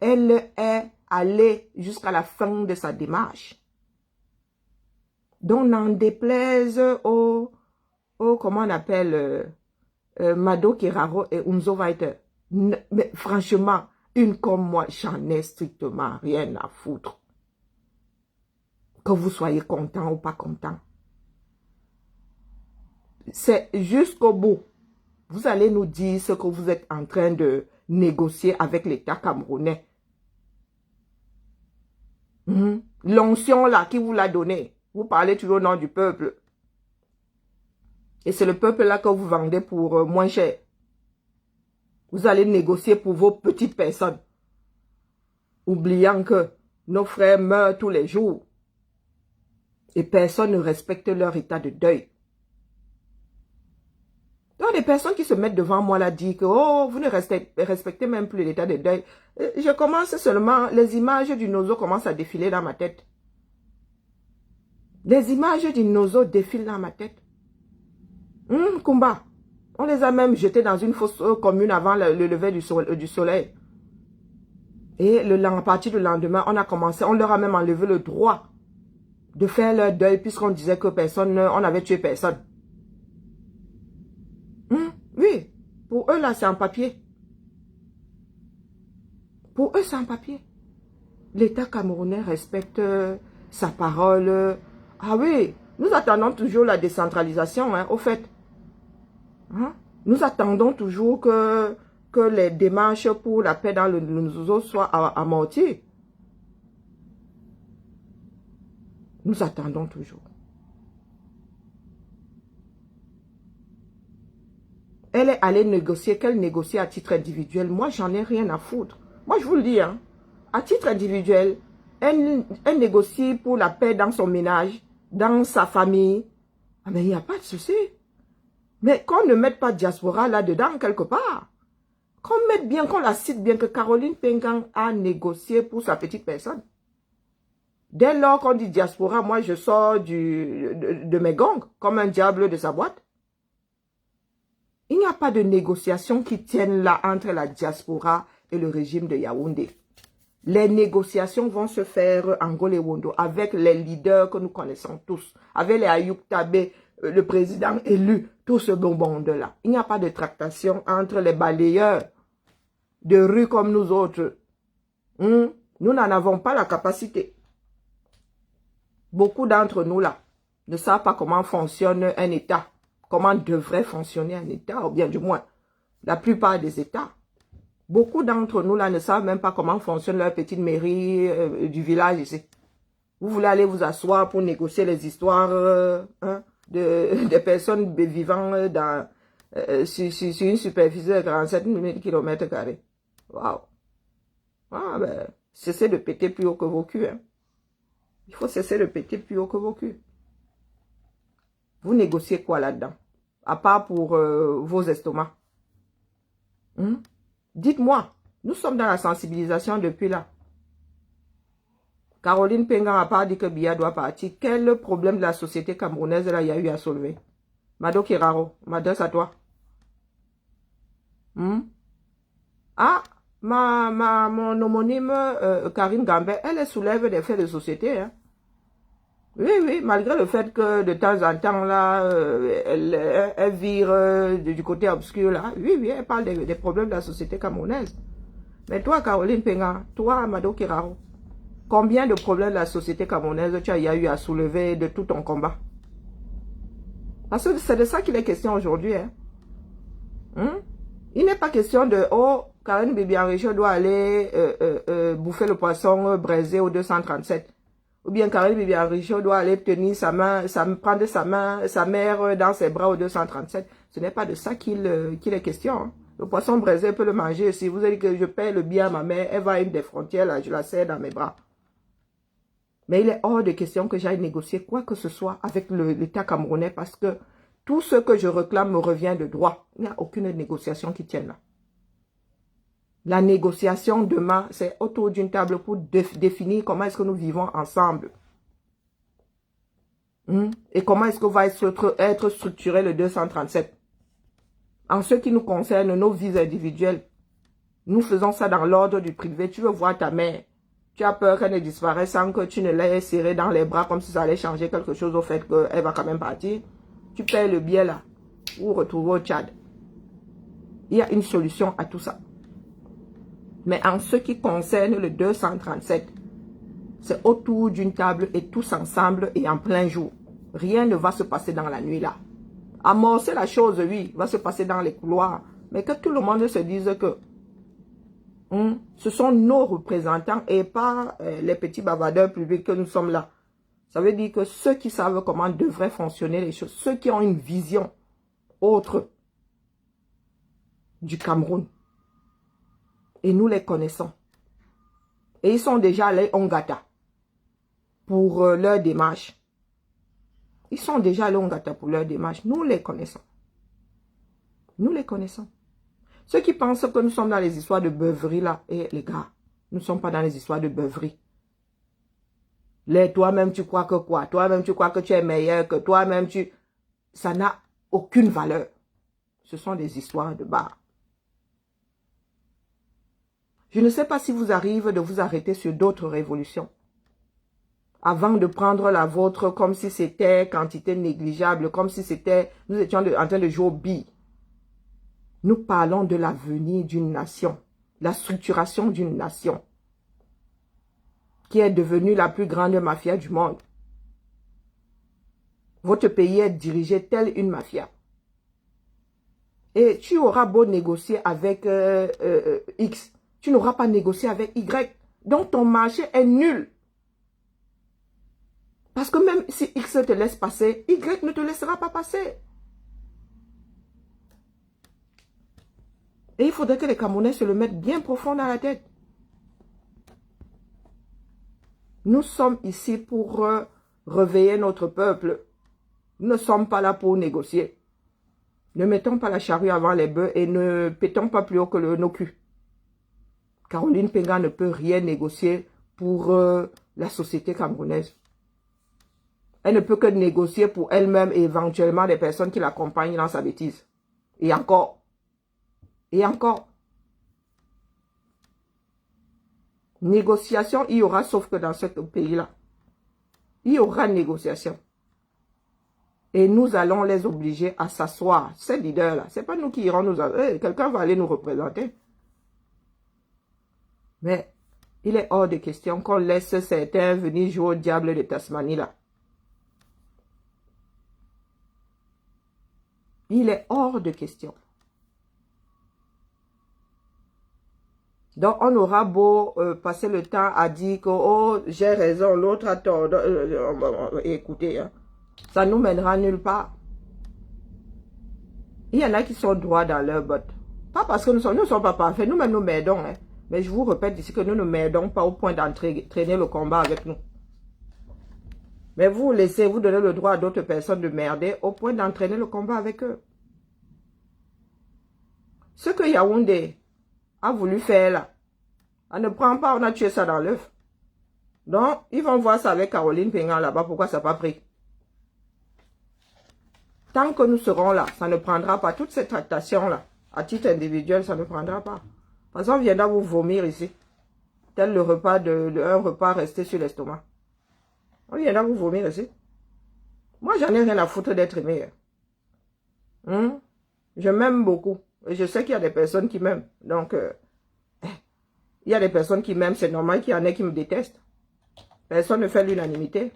Speaker 1: elle est allée jusqu'à la fin de sa démarche. Donc, n'en déplaise comment on appelle, Mado Kiraro et Unzo Weiter. Mais franchement, une comme moi, j'en ai strictement rien à foutre. Que vous soyez content ou pas content. C'est jusqu'au bout. Vous allez nous dire ce que vous êtes en train de négocier avec l'État camerounais. L'onction là, qui vous l'a donné. Vous parlez toujours au nom du peuple. Et c'est le peuple là que vous vendez pour moins cher. Vous allez négocier pour vos petites personnes. Oubliant que nos frères meurent tous les jours. Et personne ne respecte leur état de deuil. Donc, des personnes qui se mettent devant moi là disent que oh, vous ne respectez même plus l'état de deuil. Je commence seulement, les images du Nozo commencent à défiler dans ma tête. Les images du Nozo défilent dans ma tête. Kumba, on les a même jetés dans une fosse commune avant le lever du soleil. Et à partir du lendemain, on leur a même enlevé le droit de faire leur deuil puisqu'on disait que on avait tué personne. Oui, pour eux là, c'est en papier. Pour eux, c'est en papier. L'État camerounais respecte sa parole. Ah oui, nous attendons toujours la décentralisation, au fait. Nous attendons toujours que les démarches pour la paix dans le Nozo soient amorties. Nous attendons toujours. Elle est allée négocier, qu'elle négocie à titre individuel. Moi, j'en ai rien à foutre. Moi, je vous le dis, à titre individuel, elle négocie pour la paix dans son ménage, dans sa famille. Ah, mais il n'y a pas de souci. Mais qu'on ne mette pas diaspora là-dedans, quelque part. Qu'on mette bien, qu'on la cite bien que Caroline Pengang a négocié pour sa petite personne. Dès lors qu'on dit diaspora, moi, je sors de mes gongs, comme un diable de sa boîte. Il n'y a pas de négociation qui tienne là entre la diaspora et le régime de Yaoundé. Les négociations vont se faire en Golewondo avec les leaders que nous connaissons tous, avec les Ayoub Tabé, le président élu, tout ce bon monde-là. Il n'y a pas de tractation entre les balayeurs de rue comme nous autres. Nous n'en avons pas la capacité. Beaucoup d'entre nous là ne savent pas comment fonctionne un État, comment devrait fonctionner un État, ou bien du moins la plupart des États. Beaucoup d'entre nous là ne savent même pas comment fonctionne leur petite mairie du village ici. Vous voulez aller vous asseoir pour négocier les histoires des personnes vivant sur une superficie de 47 000 km². Waouh! Ah ben, cessez de péter plus haut que vos culs. Il faut cesser de péter plus haut que vos culs. Vous négociez quoi là-dedans? À part pour vos estomacs. Dites-moi, nous sommes dans la sensibilisation depuis là. Caroline Pengang n'a pas dit que Biya doit partir. Quel problème de la société camerounaise là il y a eu à soulever? Mado Kiraro, m'adresse à toi. Ah, mon homonyme Karine Gambé, elle soulève des faits de société. Oui, malgré le fait que de temps en temps, là, elle vire du côté obscur, là. Oui, elle parle des problèmes de la société camerounaise. Mais toi, Caroline Pengang, toi, Mado Kiraro, combien de problèmes de la société camerounaise tu as eu à soulever de tout ton combat? Parce que c'est de ça qu'il est question aujourd'hui. Il n'est pas question de, oh, Karine Bibi-Henrichot doit aller bouffer le poisson braisé au 237. Ou bien Karine Bibi-Henrichot doit aller tenir prendre sa mère dans ses bras au 237. Ce n'est pas de ça qu'il est question. Hein. Le poisson braisé peut le manger. Si vous avez dit que je paie le bien à ma mère, elle va à une des frontières, là, je la serre dans mes bras. Mais il est hors de question que j'aille négocier quoi que ce soit avec l'État camerounais parce que tout ce que je réclame me revient de droit. Il n'y a aucune négociation qui tienne là. La négociation demain, c'est autour d'une table pour définir comment est-ce que nous vivons ensemble. Et comment est-ce que va être structuré le 237. En ce qui nous concerne, nos vies individuelles, nous faisons ça dans l'ordre du privé. Tu veux voir ta mère. Tu as peur qu'elle ne disparaisse sans que tu ne l'aies serrée dans les bras comme si ça allait changer quelque chose au fait qu'elle va quand même partir. Tu payes le billet là ou retrouver au Tchad. Il y a une solution à tout ça. Mais en ce qui concerne le 237, c'est autour d'une table et tous ensemble et en plein jour. Rien ne va se passer dans la nuit là. Amorcer la chose, oui, va se passer dans les couloirs. Mais que tout le monde se dise que ce sont nos représentants et pas les petits bavardeurs publics que nous sommes là. Ça veut dire que ceux qui savent comment devraient fonctionner les choses, ceux qui ont une vision autre du Cameroun. Et nous les connaissons. Et ils sont déjà allés en Ngata pour leur démarche. Ils sont déjà allés en Ngata pour leur démarche. Nous les connaissons. Nous les connaissons. Ceux qui pensent que nous sommes dans les histoires de beuverie là, et les gars, nous ne sommes pas dans les histoires de beuverie. Toi-même tu crois que quoi? Toi-même tu crois que tu es meilleur que toi-même tu... Ça n'a aucune valeur. Ce sont des histoires de bar. Je ne sais pas si vous arrivez de vous arrêter sur d'autres révolutions. Avant de prendre la vôtre comme si c'était quantité négligeable, comme si c'était... Nous étions en train de jouer au billes. Nous parlons de l'avenir d'une nation, la structuration d'une nation qui est devenue la plus grande mafia du monde. Votre pays est dirigé tel une mafia. Et tu auras beau négocier avec X, tu n'auras pas négocié avec Y. Donc ton marché est nul. Parce que même si X te laisse passer, Y ne te laissera pas passer. Et il faudrait que les Camerounais se le mettent bien profond dans la tête. Nous sommes ici pour réveiller notre peuple. Nous ne sommes pas là pour négocier. Ne mettons pas la charrue avant les bœufs et ne pétons pas plus haut que nos culs. Caroline Penga ne peut rien négocier pour la société camerounaise. Elle ne peut que négocier pour elle-même et éventuellement des personnes qui l'accompagnent dans sa bêtise. Et encore. Et encore. Négociation, il y aura, sauf que dans ce pays-là. Il y aura négociation. Et nous allons les obliger à s'asseoir. Ces leaders-là, ce n'est pas nous qui irons nous... quelqu'un va aller nous représenter. Mais il est hors de question qu'on laisse certains venir jouer au diable de Tasmanie là. Il est hors de question. Donc, on aura beau passer le temps à dire que, oh, j'ai raison, l'autre a tort. Écoutez, hein, ça nous mènera nulle part. Il y en a qui sont droits dans leur botte. Pas parce que nous ne sommes pas parfaits, nous-mêmes nous m'aidons. Hein. Mais je vous répète ici que nous ne m'aidons pas au point d'entraîner le combat avec nous. Mais vous donnez le droit à d'autres personnes de merder au point d'entraîner le combat avec eux. Ce que Yaoundé a voulu faire là, on ne prend pas, on a tué ça dans l'œuf. Donc, ils vont voir ça avec Caroline Penga là-bas, pourquoi ça n'a pas pris. Tant que nous serons là, ça ne prendra pas. Toute cette tractation là, à titre individuel, ça ne prendra pas. Parce qu'on viendra vous vomir ici. Tel un repas resté sur l'estomac. On viendra vous vomir ici. Moi, j'en ai rien à foutre d'être aimé. Je m'aime beaucoup. Et je sais qu'il y a des personnes qui m'aiment. Donc, il y a des personnes qui m'aiment. C'est normal qu'il y en ait qui me détestent. Personne ne fait l'unanimité.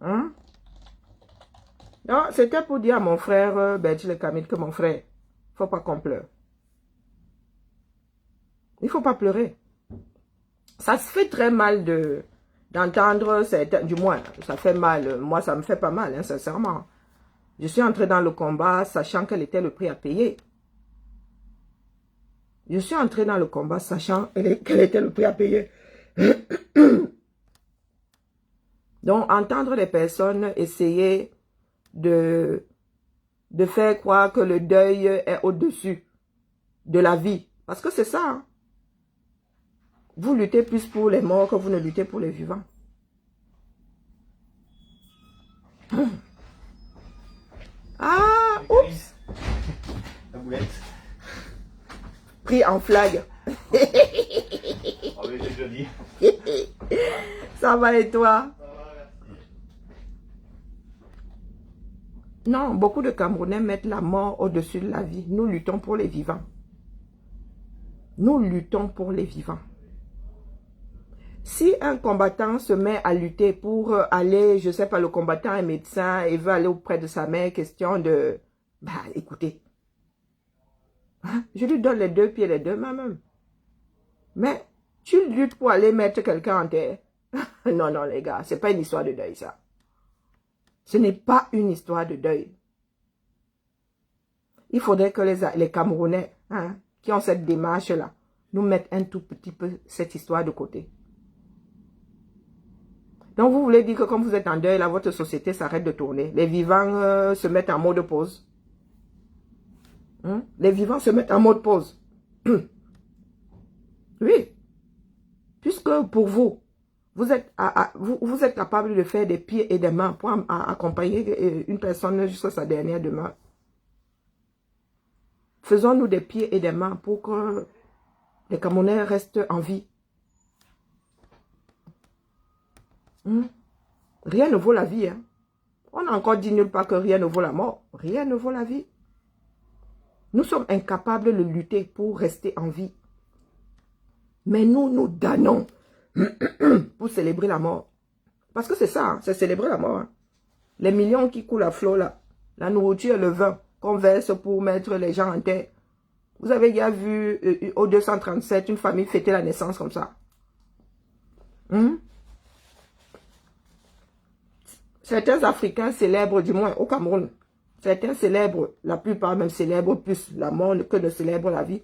Speaker 1: Non, c'était pour dire à mon frère, Bertil Kamil, que mon frère, faut pas qu'on pleure. Il ne faut pas pleurer. Ça se fait très mal d'entendre, du moins, ça fait mal. Moi, ça me fait pas mal, hein, sincèrement. Je suis entrée dans le combat sachant quel était le prix à payer. Je suis entrée dans le combat sachant quel était le prix à payer. Donc, entendre les personnes essayer de faire croire que le deuil est au-dessus de la vie. Parce que c'est ça. Hein. Vous luttez plus pour les morts que vous ne luttez pour les vivants. Ah, oups.
Speaker 2: La boulette.
Speaker 1: Pris en flag.
Speaker 2: Oh, mais j'ai déjà dit.
Speaker 1: Ça va et toi? Non, beaucoup de Camerounais mettent la mort au-dessus de la vie. Nous luttons pour les vivants. Nous luttons pour les vivants. Si un combattant se met à lutter pour aller, je ne sais pas, le combattant est médecin et veut aller auprès de sa mère, question de... Bah, écoutez, hein, je lui donne les 2 pieds, les 2 mains même. Mais tu luttes pour aller mettre quelqu'un en terre. Non, non, les gars, c'est pas une histoire de deuil, ça. Ce n'est pas une histoire de deuil. Il faudrait que les Camerounais, hein, qui ont cette démarche-là, nous mettent un tout petit peu cette histoire de côté. Donc, vous voulez dire que comme vous êtes en deuil, là, votre société s'arrête de tourner. Les vivants se mettent en mode pause. Hein? Les vivants se mettent en mode pause. Oui. Puisque pour vous, vous êtes capable de faire des pieds et des mains pour accompagner une personne jusqu'à sa dernière demeure. Faisons-nous des pieds et des mains pour que les Camerounais restent en vie. Rien ne vaut la vie. Hein. On a encore dit nulle part que rien ne vaut la mort. Rien ne vaut la vie. Nous sommes incapables de lutter pour rester en vie. Mais nous nous donnons pour célébrer la mort. Parce que c'est ça, hein, c'est célébrer la mort. Hein. Les millions qui coulent à flot là, la nourriture et le vin qu'on verse pour mettre les gens en terre. Vous avez déjà vu au 237 une famille fêter la naissance comme ça. Certains Africains célèbrent, du moins au Cameroun, certains célèbrent, la plupart même célèbrent plus la mort que ne célèbrent la vie.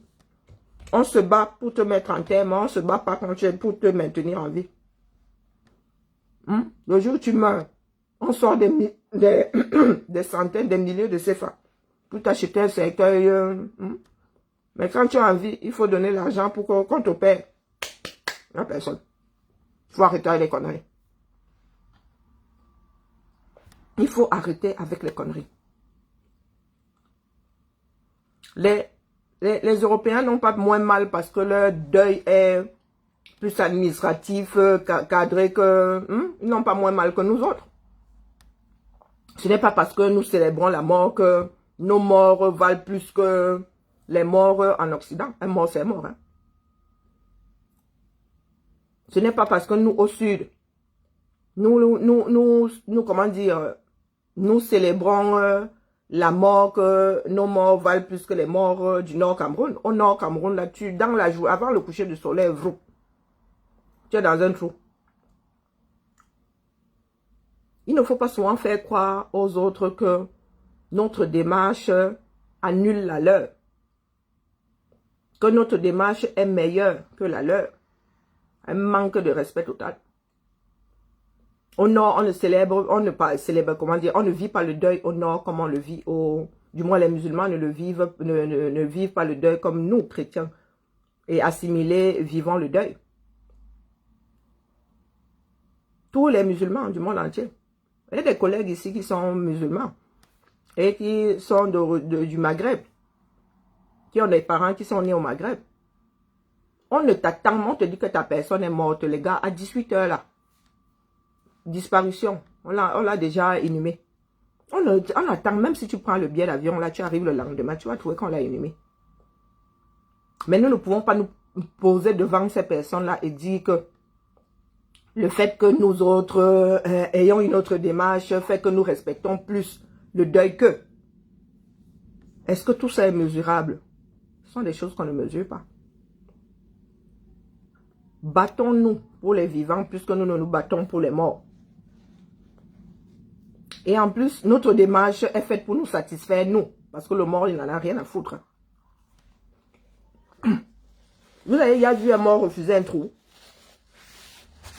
Speaker 1: On se bat pour te mettre en terre, mais on ne se bat pas pour te maintenir en vie. Le jour où tu meurs, on sort des centaines, des milliers de CFA pour t'acheter un cercueil. Mais quand tu as envie, il faut donner l'argent pour qu'on t'opère. Il n'y a personne. Il faut arrêter avec les conneries. Il faut arrêter avec les conneries. Les Européens n'ont pas moins mal parce que leur deuil est plus administratif, cadré que... ils n'ont pas moins mal que nous autres. Ce n'est pas parce que nous célébrons la mort que nos morts valent plus que les morts en Occident. Un mort, c'est mort. Hein. Ce n'est pas parce que nous, au Sud, comment dire... Nous célébrons la mort, que nos morts valent plus que les morts du Nord Cameroun. Au Nord Cameroun, là, dans la journée, avant le coucher du soleil, tu es dans un trou. Il ne faut pas souvent faire croire aux autres que notre démarche annule la leur. Que notre démarche est meilleure que la leur. Un manque de respect total. Au Nord, on ne célèbre, on ne vit pas le deuil au Nord comme on le vit du moins les musulmans ne vivent pas le deuil comme nous, chrétiens, et assimilés, vivons le deuil. Tous les musulmans du monde entier. Il y a des collègues ici qui sont musulmans et qui sont du Maghreb, qui ont des parents qui sont nés au Maghreb. On ne t'attend, on te dit que ta personne est morte, les gars, à 18 h là. Disparition, on l'a déjà inhumé. On attend, même si tu prends le billet d'avion, là, tu arrives le lendemain, tu vas trouver qu'on l'a inhumé. Mais nous ne pouvons pas nous poser devant ces personnes-là et dire que le fait que nous autres ayons une autre démarche fait que nous respectons plus le deuil qu'eux. Est-ce que tout ça est mesurable? Ce sont des choses qu'on ne mesure pas. Battons-nous pour les vivants puisque nous nous battons pour les morts. Et en plus, notre démarche est faite pour nous satisfaire, nous. Parce que le mort, il n'en a rien à foutre. Vous avez déjà vu un mort refuser un trou?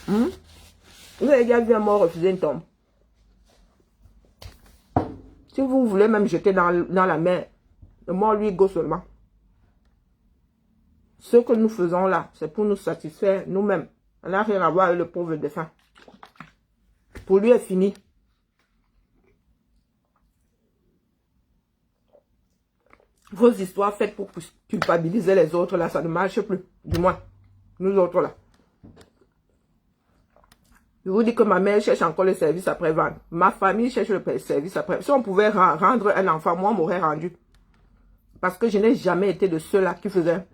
Speaker 1: Vous avez déjà vu un mort refuser une tombe? Si vous voulez même jeter dans la mer, le mort lui go seulement. Ce que nous faisons là, c'est pour nous satisfaire nous-mêmes. On n'a rien à voir avec le pauvre défunt. Pour lui, est fini. Vos histoires faites pour culpabiliser les autres, là, ça ne marche plus. Du moins, nous autres, là. Je vous dis que ma mère cherche encore le service après-vente. Ma famille cherche le service après. Si on pouvait rendre un enfant, moi, on m'aurait rendu. Parce que je n'ai jamais été de ceux-là qui faisaient.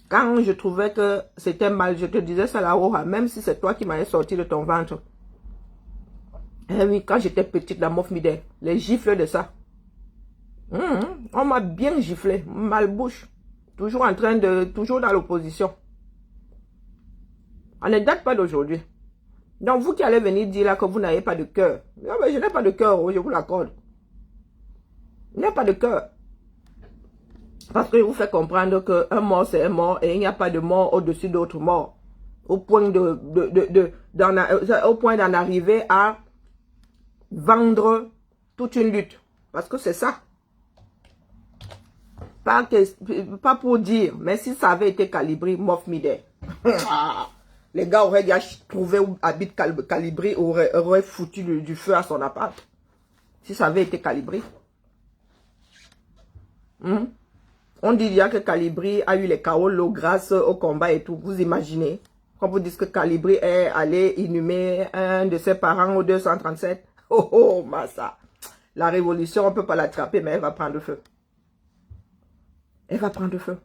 Speaker 1: Quand je trouvais que c'était mal, je te disais ça là-haut, même si c'est toi qui m'avais sorti de ton ventre. Eh oui, quand j'étais petite, la mof midère, les gifles de ça. On m'a bien giflé, malbouche. Toujours en train de, toujours dans l'opposition. On ne date pas d'aujourd'hui. Donc vous qui allez venir dire là que vous n'avez pas de cœur. Non mais je n'ai pas de cœur, je vous l'accorde. Je n'ai pas de cœur. Parce que je vous fais comprendre qu'un mort c'est un mort et il n'y a pas de mort au-dessus d'autres morts. Au point au point d'en arriver à vendre toute une lutte. Parce que c'est ça. Pas pour dire, mais si ça avait été calibré, mof midé. Les gars auraient déjà trouvé où habite Calibré, auraient foutu du feu à son appart. Si ça avait été calibré. On dit déjà que Calibré a eu les KO grâce au combat et tout. Vous imaginez? Quand vous dites que Calibré est allé inhumer un de ses parents au 237. Oh oh, massa. La révolution, on ne peut pas l'attraper, mais elle va prendre feu. Elle va prendre feu.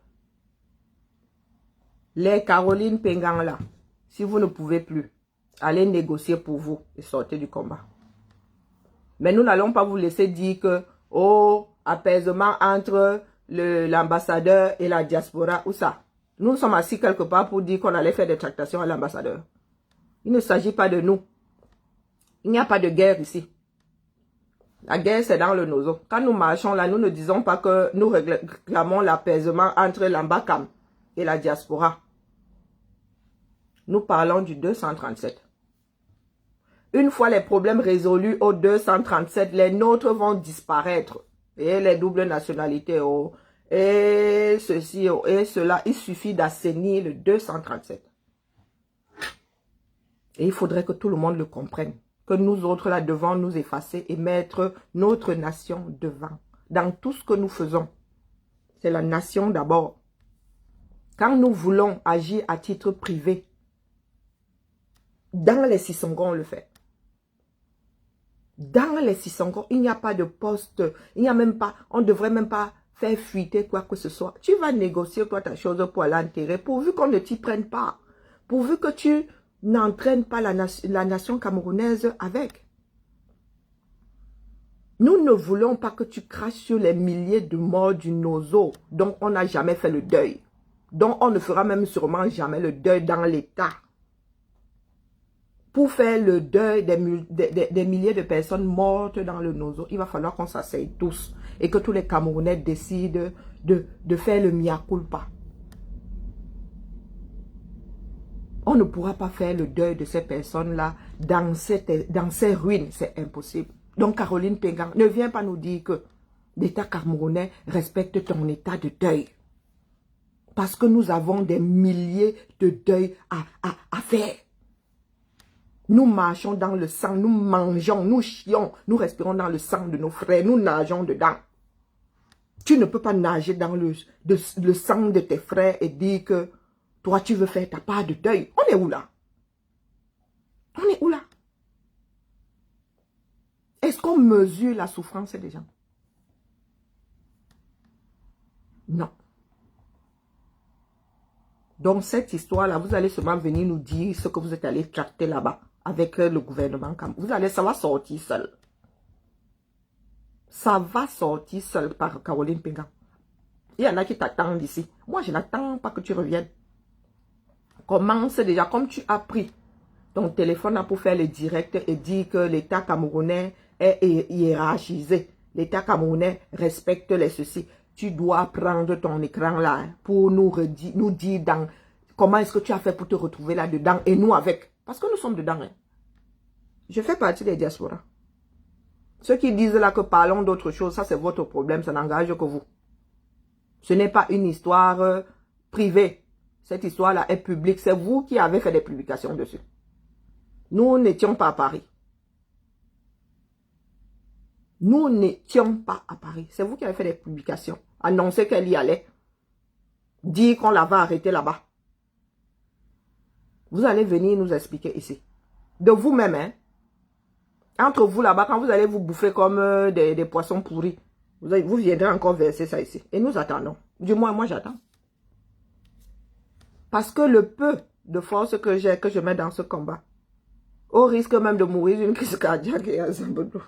Speaker 1: Les Caroline Pengang là. Si vous ne pouvez plus, allez négocier pour vous et sortez du combat. Mais nous n'allons pas vous laisser dire que, oh, apaisement entre l'ambassadeur et la diaspora, ou ça. Nous sommes assis quelque part pour dire qu'on allait faire des tractations à l'ambassadeur. Il ne s'agit pas de nous. Il n'y a pas de guerre ici. La guerre, c'est dans le nozo. Quand nous marchons là, nous ne disons pas que nous réclamons l'apaisement entre l'ambacam et la diaspora. Nous parlons du 237. Une fois les problèmes résolus au 237, les nôtres vont disparaître. Et les doubles nationalités, oh, et ceci, oh, et cela, il suffit d'assainir le 237. Et il faudrait que tout le monde le comprenne. Que nous autres là devons nous effacer et mettre notre nation devant. Dans tout ce que nous faisons. C'est la nation d'abord. Quand nous voulons agir à titre privé, dans les Sissongo, on le fait. Dans les Sissongo, il n'y a pas de poste, il n'y a même pas, on ne devrait même pas faire fuiter quoi que ce soit. Tu vas négocier toi ta chose pour aller enterrer, pourvu qu'on ne t'y prenne pas. Pourvu que tu n'entraînes pas la nation camerounaise avec. Nous ne voulons pas que tu craches sur les milliers de morts du Nozo, dont on n'a jamais fait le deuil. Dont on ne fera même sûrement jamais le deuil dans l'État. Pour faire le deuil des milliers de personnes mortes dans le Nozo, il va falloir qu'on s'asseye tous. Et que tous les Camerounais décident de faire le mea culpa. On ne pourra pas faire le deuil de ces personnes-là dans ces ruines. C'est impossible. Donc Caroline Pengang, ne viens pas nous dire que l'État camerounais respecte ton état de deuil. Parce que nous avons des milliers de deuils à faire. Nous marchons dans le sang, nous mangeons, nous chions, nous respirons dans le sang de nos frères, nous nageons dedans. Tu ne peux pas nager dans le sang de tes frères et dire que toi tu veux faire ta part de deuil. On est où là? On est où là? Est-ce qu'on mesure la souffrance des gens? Non. Donc cette histoire-là, vous allez seulement venir nous dire ce que vous êtes allé tracter là-bas avec le gouvernement. Vous allez, ça va sortir seul. Ça va sortir seul par Caroline Pengang. Il y en a qui t'attendent ici. Moi, je n'attends pas que tu reviennes. Commence déjà, comme tu as pris ton téléphone là pour faire le direct et dire que l'État camerounais est hiérarchisé. L'État camerounais respecte les ceci. Tu dois prendre ton écran là pour nous dire dans comment est-ce que tu as fait pour te retrouver là-dedans et nous avec. Parce que nous sommes dedans. Hein. Je fais partie des diasporas. Ceux qui disent là que parlons d'autre chose, ça c'est votre problème, ça n'engage que vous. Ce n'est pas une histoire privée. Cette histoire-là est publique. C'est vous qui avez fait des publications dessus. Nous n'étions pas à Paris. Nous n'étions pas à Paris. C'est vous qui avez fait des publications. Annoncer qu'elle y allait. Dire qu'on l'avait arrêtée là-bas. Vous allez venir nous expliquer ici. De vous-même, hein. Entre vous là-bas, quand vous allez vous bouffer comme des poissons pourris, vous viendrez encore verser ça ici. Et nous attendons. Du moins, moi j'attends. Parce que le peu de force que j'ai, que je mets dans ce combat, au risque même de mourir d'une crise cardiaque et un zambodou,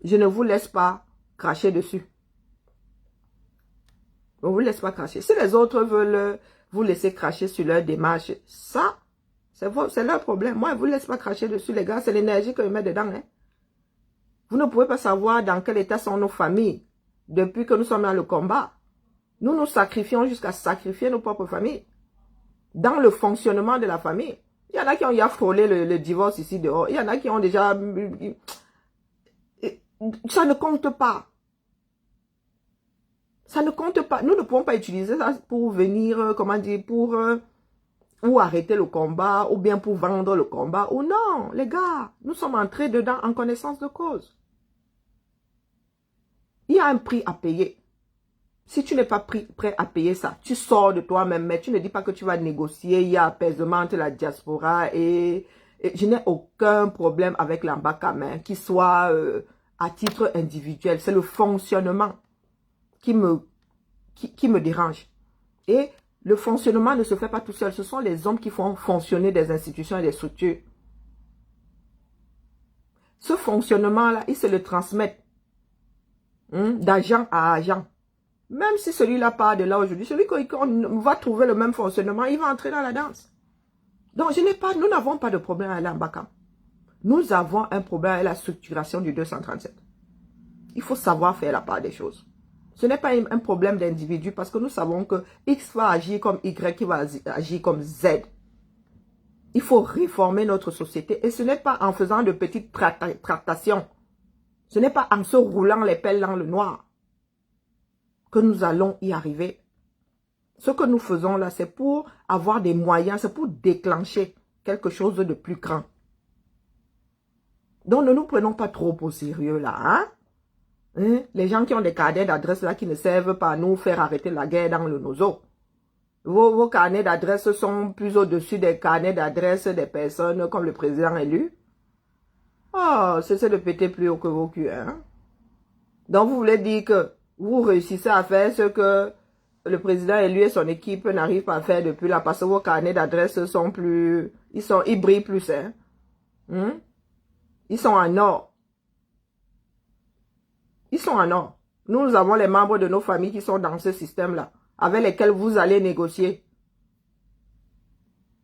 Speaker 1: je ne vous laisse pas cracher dessus. On ne vous laisse pas cracher. Si les autres veulent vous laisser cracher sur leur démarche, ça, c'est leur problème. Moi, je ne vous laisse pas cracher dessus, les gars. C'est l'énergie que je mets dedans. Hein. Vous ne pouvez pas savoir dans quel état sont nos familles depuis que nous sommes dans le combat. Nous nous sacrifions jusqu'à sacrifier nos propres familles. Dans le fonctionnement de la famille. Il y en a qui ont frôlé le divorce ici dehors. Il y en a qui ont déjà... Ça ne compte pas. Ça ne compte pas. Nous ne pouvons pas utiliser ça pour venir, comment dire, pour... ou arrêter le combat, ou bien pour vendre le combat. Ou non, les gars, nous sommes entrés dedans en connaissance de cause. Il y a un prix à payer. Si tu n'es pas prêt à payer ça, tu sors de toi-même, mais tu ne dis pas que tu vas négocier, il y a apaisement entre la diaspora et je n'ai aucun problème avec l'Ambakam, qui soit à titre individuel. C'est le fonctionnement qui me dérange. Et le fonctionnement ne se fait pas tout seul. Ce sont les hommes qui font fonctionner des institutions et des structures. Ce fonctionnement-là, ils se le transmettent d'agent à agent. Même si celui-là part de là aujourd'hui, celui qu'on va trouver le même fonctionnement, il va entrer dans la danse. Donc, nous n'avons pas de problème à l'Ambakam. Nous avons un problème avec la structuration du 237. Il faut savoir faire la part des choses. Ce n'est pas un problème d'individu parce que nous savons que X va agir comme Y, qui va agir comme Z. Il faut réformer notre société et ce n'est pas en faisant de petites tractations. Ce n'est pas en se roulant les pelles dans le noir que nous allons y arriver. Ce que nous faisons là, c'est pour avoir des moyens, c'est pour déclencher quelque chose de plus grand. Donc, ne nous prenons pas trop au sérieux là, hein? Les gens qui ont des carnets d'adresse là qui ne servent pas à nous faire arrêter la guerre dans le nozo. Vos carnets d'adresse sont plus au-dessus des carnets d'adresse des personnes comme le président élu. Oh, c'est de péter plus haut que vos culs, hein? Donc, vous voulez dire que vous réussissez à faire ce que le président élu et son équipe n'arrivent pas à faire depuis là parce que vos carnets d'adresse sont plus... Ils brillent plus, hein? Ils sont en or. Ils sont en or. Nous avons les membres de nos familles qui sont dans ce système-là, avec lesquels vous allez négocier.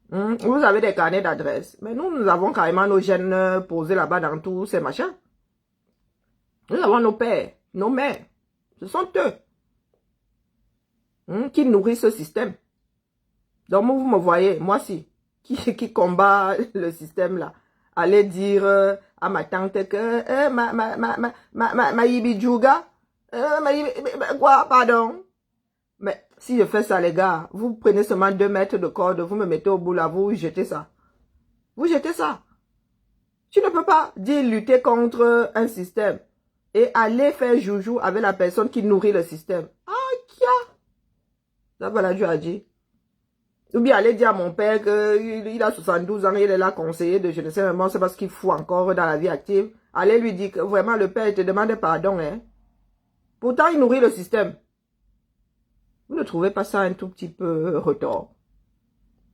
Speaker 1: Vous avez des carnets d'adresse. Mais nous avons carrément nos gènes posés là-bas dans tous ces machins. Nous avons nos pères, nos mères. Ce sont eux qui nourrissent ce système. Donc, vous me voyez, moi si, qui combat le système là, allez dire à ma tante que ma Yibidjouga, quoi, pardon. Mais si je fais ça, les gars, vous prenez seulement 2 mètres de corde, vous me mettez au bout là, vous jetez ça. Vous jetez ça. Tu ne peux pas dire lutter contre un système et aller faire joujou avec la personne qui nourrit le système. Ah, kia! Ça, voilà, Dieu a dit. Ou bien aller dire à mon père qu'il a 72 ans, il est là conseiller de je ne sais vraiment, c'est parce qu'il faut encore dans la vie active. Allez lui dire que vraiment le père te demande pardon. Hein. Pourtant, il nourrit le système. Vous ne trouvez pas ça un tout petit peu retort?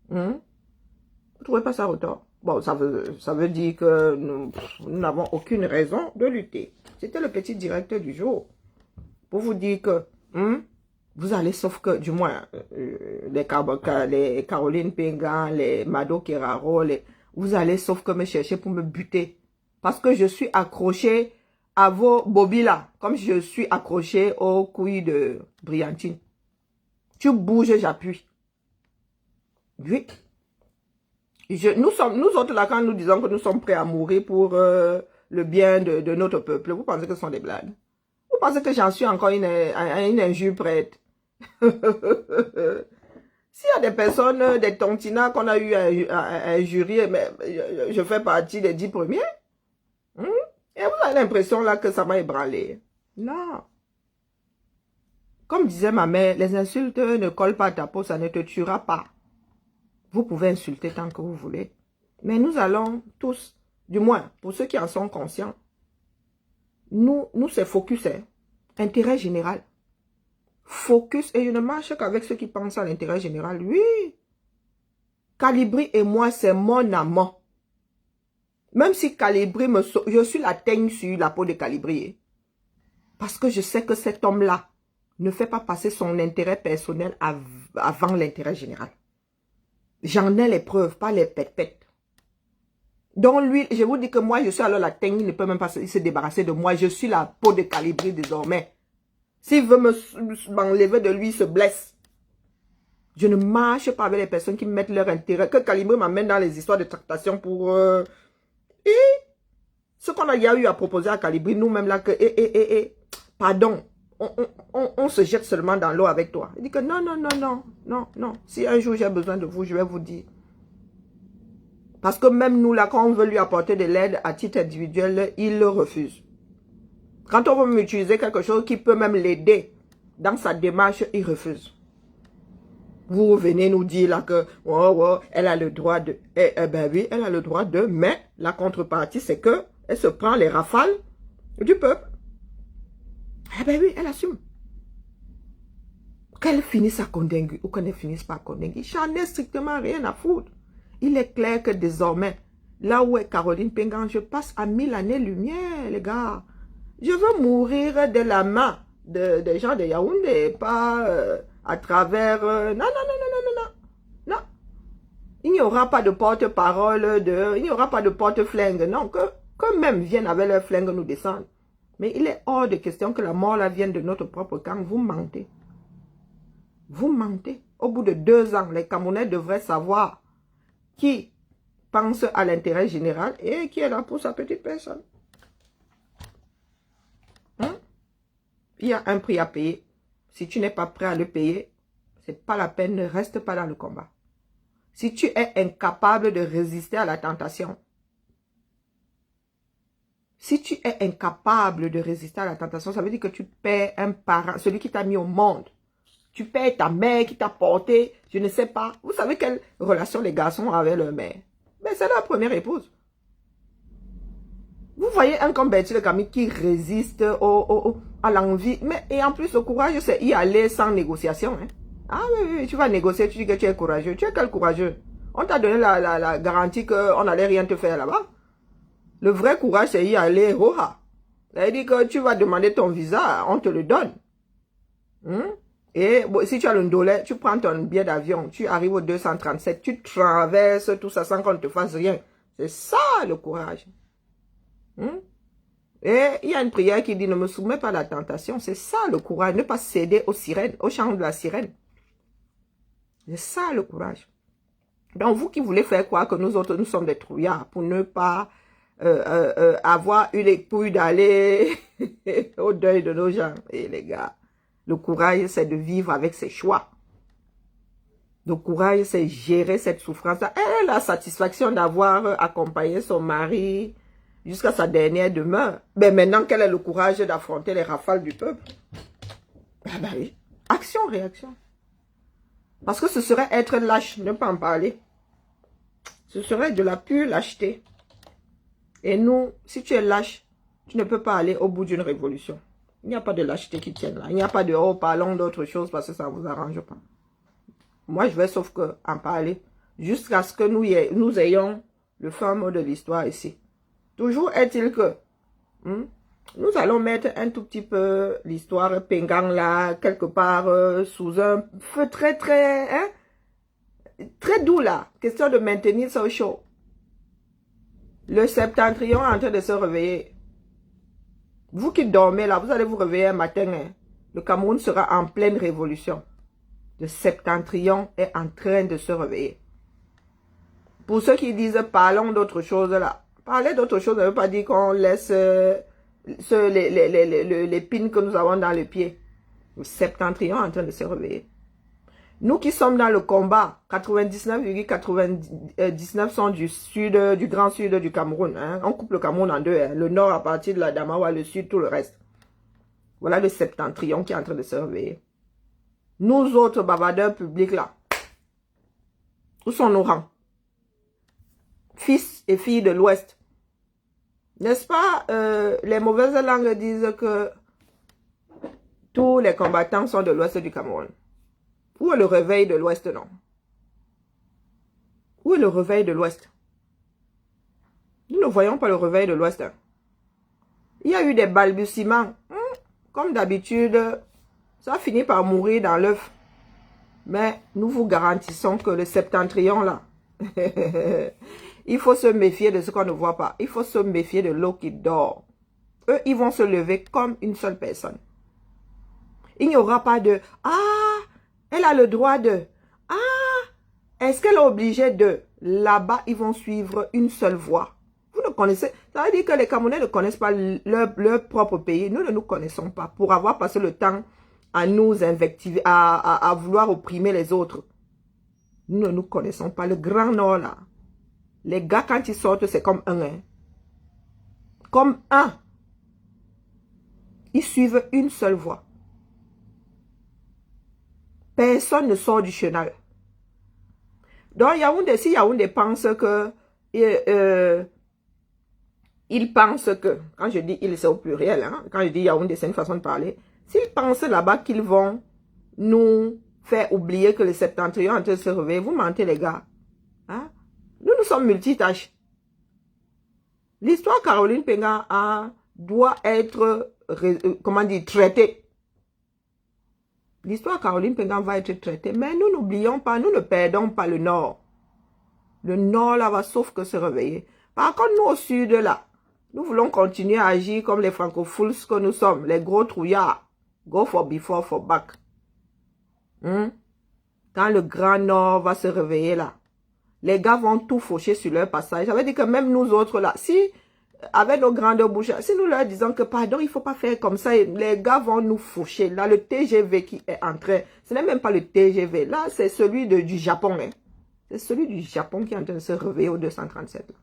Speaker 1: Vous ne trouvez pas ça retort? Bon, ça veut dire que nous n'avons aucune raison de lutter. C'était le petit direct du jour. Pour vous dire que Vous allez, sauf que, du moins, les Caroline Pégan, les Mado Keraro, vous allez, sauf que me chercher pour me buter. Parce que je suis accroché à vos bobis là, comme je suis accroché aux couilles de Briantine. Tu bouges, j'appuie. Oui. Nous autres là, quand nous disons que nous sommes prêts à mourir pour le bien de notre peuple, vous pensez que ce sont des blagues? Vous pensez que j'en suis encore une injure prête? S'il y a des personnes, des tontinats qu'on a eu à injurier, mais je fais partie des 10 premiers. Et vous avez l'impression là que ça m'a ébranlé. Non. Comme disait ma mère, les insultes ne collent pas à ta peau, ça ne te tuera pas. Vous pouvez insulter tant que vous voulez. Mais nous allons tous, du moins pour ceux qui en sont conscients, nous c'est focus, hein, intérêt général. Focus, et je ne marche qu'avec ceux qui pensent à l'intérêt général. Oui. Calibri et moi, c'est mon amant. Même si Calibri je suis la teigne sur la peau de Calibri. Parce que je sais que cet homme-là ne fait pas passer son intérêt personnel avant l'intérêt général. J'en ai les preuves, pas les pète-pète. Donc lui, je vous dis que moi, je suis alors la teigne, il ne peut même pas se débarrasser de moi. Je suis la peau de Calibri désormais. S'il veut m'enlever de lui, il se blesse. Je ne marche pas avec les personnes qui mettent leur intérêt. Que Calibri m'amène dans les histoires de tractation pour... Et ce qu'on a eu à proposer à Calibri, nous-mêmes là, que... pardon, on se jette seulement dans l'eau avec toi. Il dit que non. Si un jour j'ai besoin de vous, je vais vous dire. Parce que même nous là, quand on veut lui apporter de l'aide à titre individuel, il le refuse. Quand on veut m'utiliser quelque chose qui peut même l'aider dans sa démarche, il refuse. Vous venez nous dire là que elle a le droit de... ben oui, elle a le droit de... Mais la contrepartie, c'est que elle se prend les rafales du peuple. Eh ben oui, elle assume. Qu'elle finisse à condamner ou qu'elle ne finisse pas à condamner, j'en ai strictement rien à foutre. Il est clair que désormais, là où est Caroline Pégan, je passe à 1000 années-lumière, les gars. Je veux mourir de la main des gens de Yaoundé, pas à travers... Non. Il n'y aura pas de porte-parole, il n'y aura pas de porte-flingue, non, que même viennent avec leur flingue nous descendre. Mais il est hors de question que la mort là vienne de notre propre camp. Vous mentez. Vous mentez. Au bout de 2 ans, les Camerounais devraient savoir qui pense à l'intérêt général et qui est là pour sa petite personne. Il y a un prix à payer. Si tu n'es pas prêt à le payer, c'est pas la peine, ne reste pas dans le combat. Si tu es incapable de résister à la tentation, ça veut dire que tu perds un parent, celui qui t'a mis au monde. Tu perds ta mère qui t'a porté, je ne sais pas. Vous savez quelle relation les garçons ont avec leur mère? Mais c'est leur première épouse. Vous voyez un comme Bertie le Camille qui résiste à l'envie. Et en plus, le courage, c'est y aller sans négociation. Hein. Ah oui, tu vas négocier, tu dis que tu es courageux. Tu es quel courageux? On t'a donné la garantie qu'on n'allait rien te faire là-bas. Le vrai courage, c'est y aller. Ça veut dire que tu vas demander ton visa, on te le donne. Et bon, si tu as le ndolé, tu prends ton billet d'avion, tu arrives au 237, tu traverses tout ça sans qu'on ne te fasse rien. C'est ça le courage. Et il y a une prière qui dit, ne me soumets pas à la tentation. C'est ça le courage, ne pas céder aux sirènes, au chant de la sirène. C'est ça le courage. Donc vous qui voulez faire croire que nous autres, nous sommes des trouillards pour ne pas avoir eu les couilles d'aller au deuil de nos gens. Et les gars, le courage, c'est de vivre avec ses choix. Le courage, c'est gérer cette souffrance-là. Elle a la satisfaction d'avoir accompagné son mari jusqu'à sa dernière demeure. Mais maintenant qu'elle a le courage d'affronter les rafales du peuple, ben oui, action, réaction. Parce que ce serait être lâche, ne pas en parler. Ce serait de la pure lâcheté. Et nous, si tu es lâche, tu ne peux pas aller au bout d'une révolution. Il n'y a pas de lâcheté qui tienne là. Il n'y a pas de « oh, parlons d'autre chose parce que ça ne vous arrange pas ». Moi, je vais sauf que en parler jusqu'à ce que nous ayons le fin mot de l'histoire ici. Toujours est-il que Nous allons mettre un tout petit peu l'histoire Pengang là, quelque part sous un feu très doux là. Question de maintenir ça au chaud. Le septentrion est en train de se réveiller. Vous qui dormez là, vous allez vous réveiller un matin. Hein. Le Cameroun sera en pleine révolution. Le septentrion est en train de se réveiller. Pour ceux qui disent parlons d'autre chose là. Parler d'autre chose ne veut pas dire qu'on laisse les pins que nous avons dans le pied. Le septentrion est en train de se réveiller. Nous qui sommes dans le combat, 99,99 sont du sud, du grand sud du Cameroun. Hein. On coupe le Cameroun en deux. Hein. Le nord à partir de la Damawa, le sud, tout le reste. Voilà le septentrion qui est en train de se réveiller. Nous autres bavardeurs publics là, où sont nos rangs? Fils et filles de l'Ouest. N'est-ce pas, les mauvaises langues disent que tous les combattants sont de l'Ouest du Cameroun. Où est le réveil de l'Ouest, non? Où est le réveil de l'Ouest? Nous ne voyons pas le réveil de l'Ouest. Hein. Il y a eu des balbutiements. Comme d'habitude, ça finit par mourir dans l'œuf. Mais nous vous garantissons que le septentrion, là, il faut se méfier de ce qu'on ne voit pas. Il faut se méfier de l'eau qui dort. Eux, ils vont se lever comme une seule personne. Il n'y aura pas de « Ah, elle a le droit de... Ah, est-ce qu'elle est obligée de... » Là-bas, ils vont suivre une seule voie. Vous ne connaissez... Ça veut dire que les Camerounais ne connaissent pas leur propre pays. Nous ne nous connaissons pas. Pour avoir passé le temps à nous invectiver, à vouloir opprimer les autres. Nous ne nous connaissons pas. Le Grand Nord, là. Les gars, quand ils sortent, c'est comme un. Hein. Comme un. Ils suivent une seule voie. Personne ne sort du chenal. Donc, Yaoundé, si Yaoundé pense que... il pense que... Quand je dis il, c'est au pluriel. Hein, quand je dis Yaoundé, c'est une façon de parler. S'ils pensent là-bas qu'ils vont nous faire oublier que le septentrion est en train de se réveiller, vous mentez, les gars. Hein? Nous sommes multitâches. L'histoire Caroline Pengang doit être, comment dire, traitée. L'histoire Caroline Pengang va être traitée. Mais nous n'oublions pas, nous ne perdons pas le Nord. Le Nord, là, va sauf que se réveiller. Par contre, nous, au Sud, là, nous voulons continuer à agir comme les francophones que nous sommes, les gros trouillards. Go for before, for back. Quand le Grand Nord va se réveiller, là, les gars vont tout faucher sur leur passage. Ça veut dire que même nous autres, là, si, avec nos grandes bouches, si nous leur disons que, pardon, il ne faut pas faire comme ça, les gars vont nous faucher. Là, le TGV qui est en train, ce n'est même pas le TGV. Là, c'est celui du Japon. Hein. C'est celui du Japon qui est en train de se réveiller au 237. Là.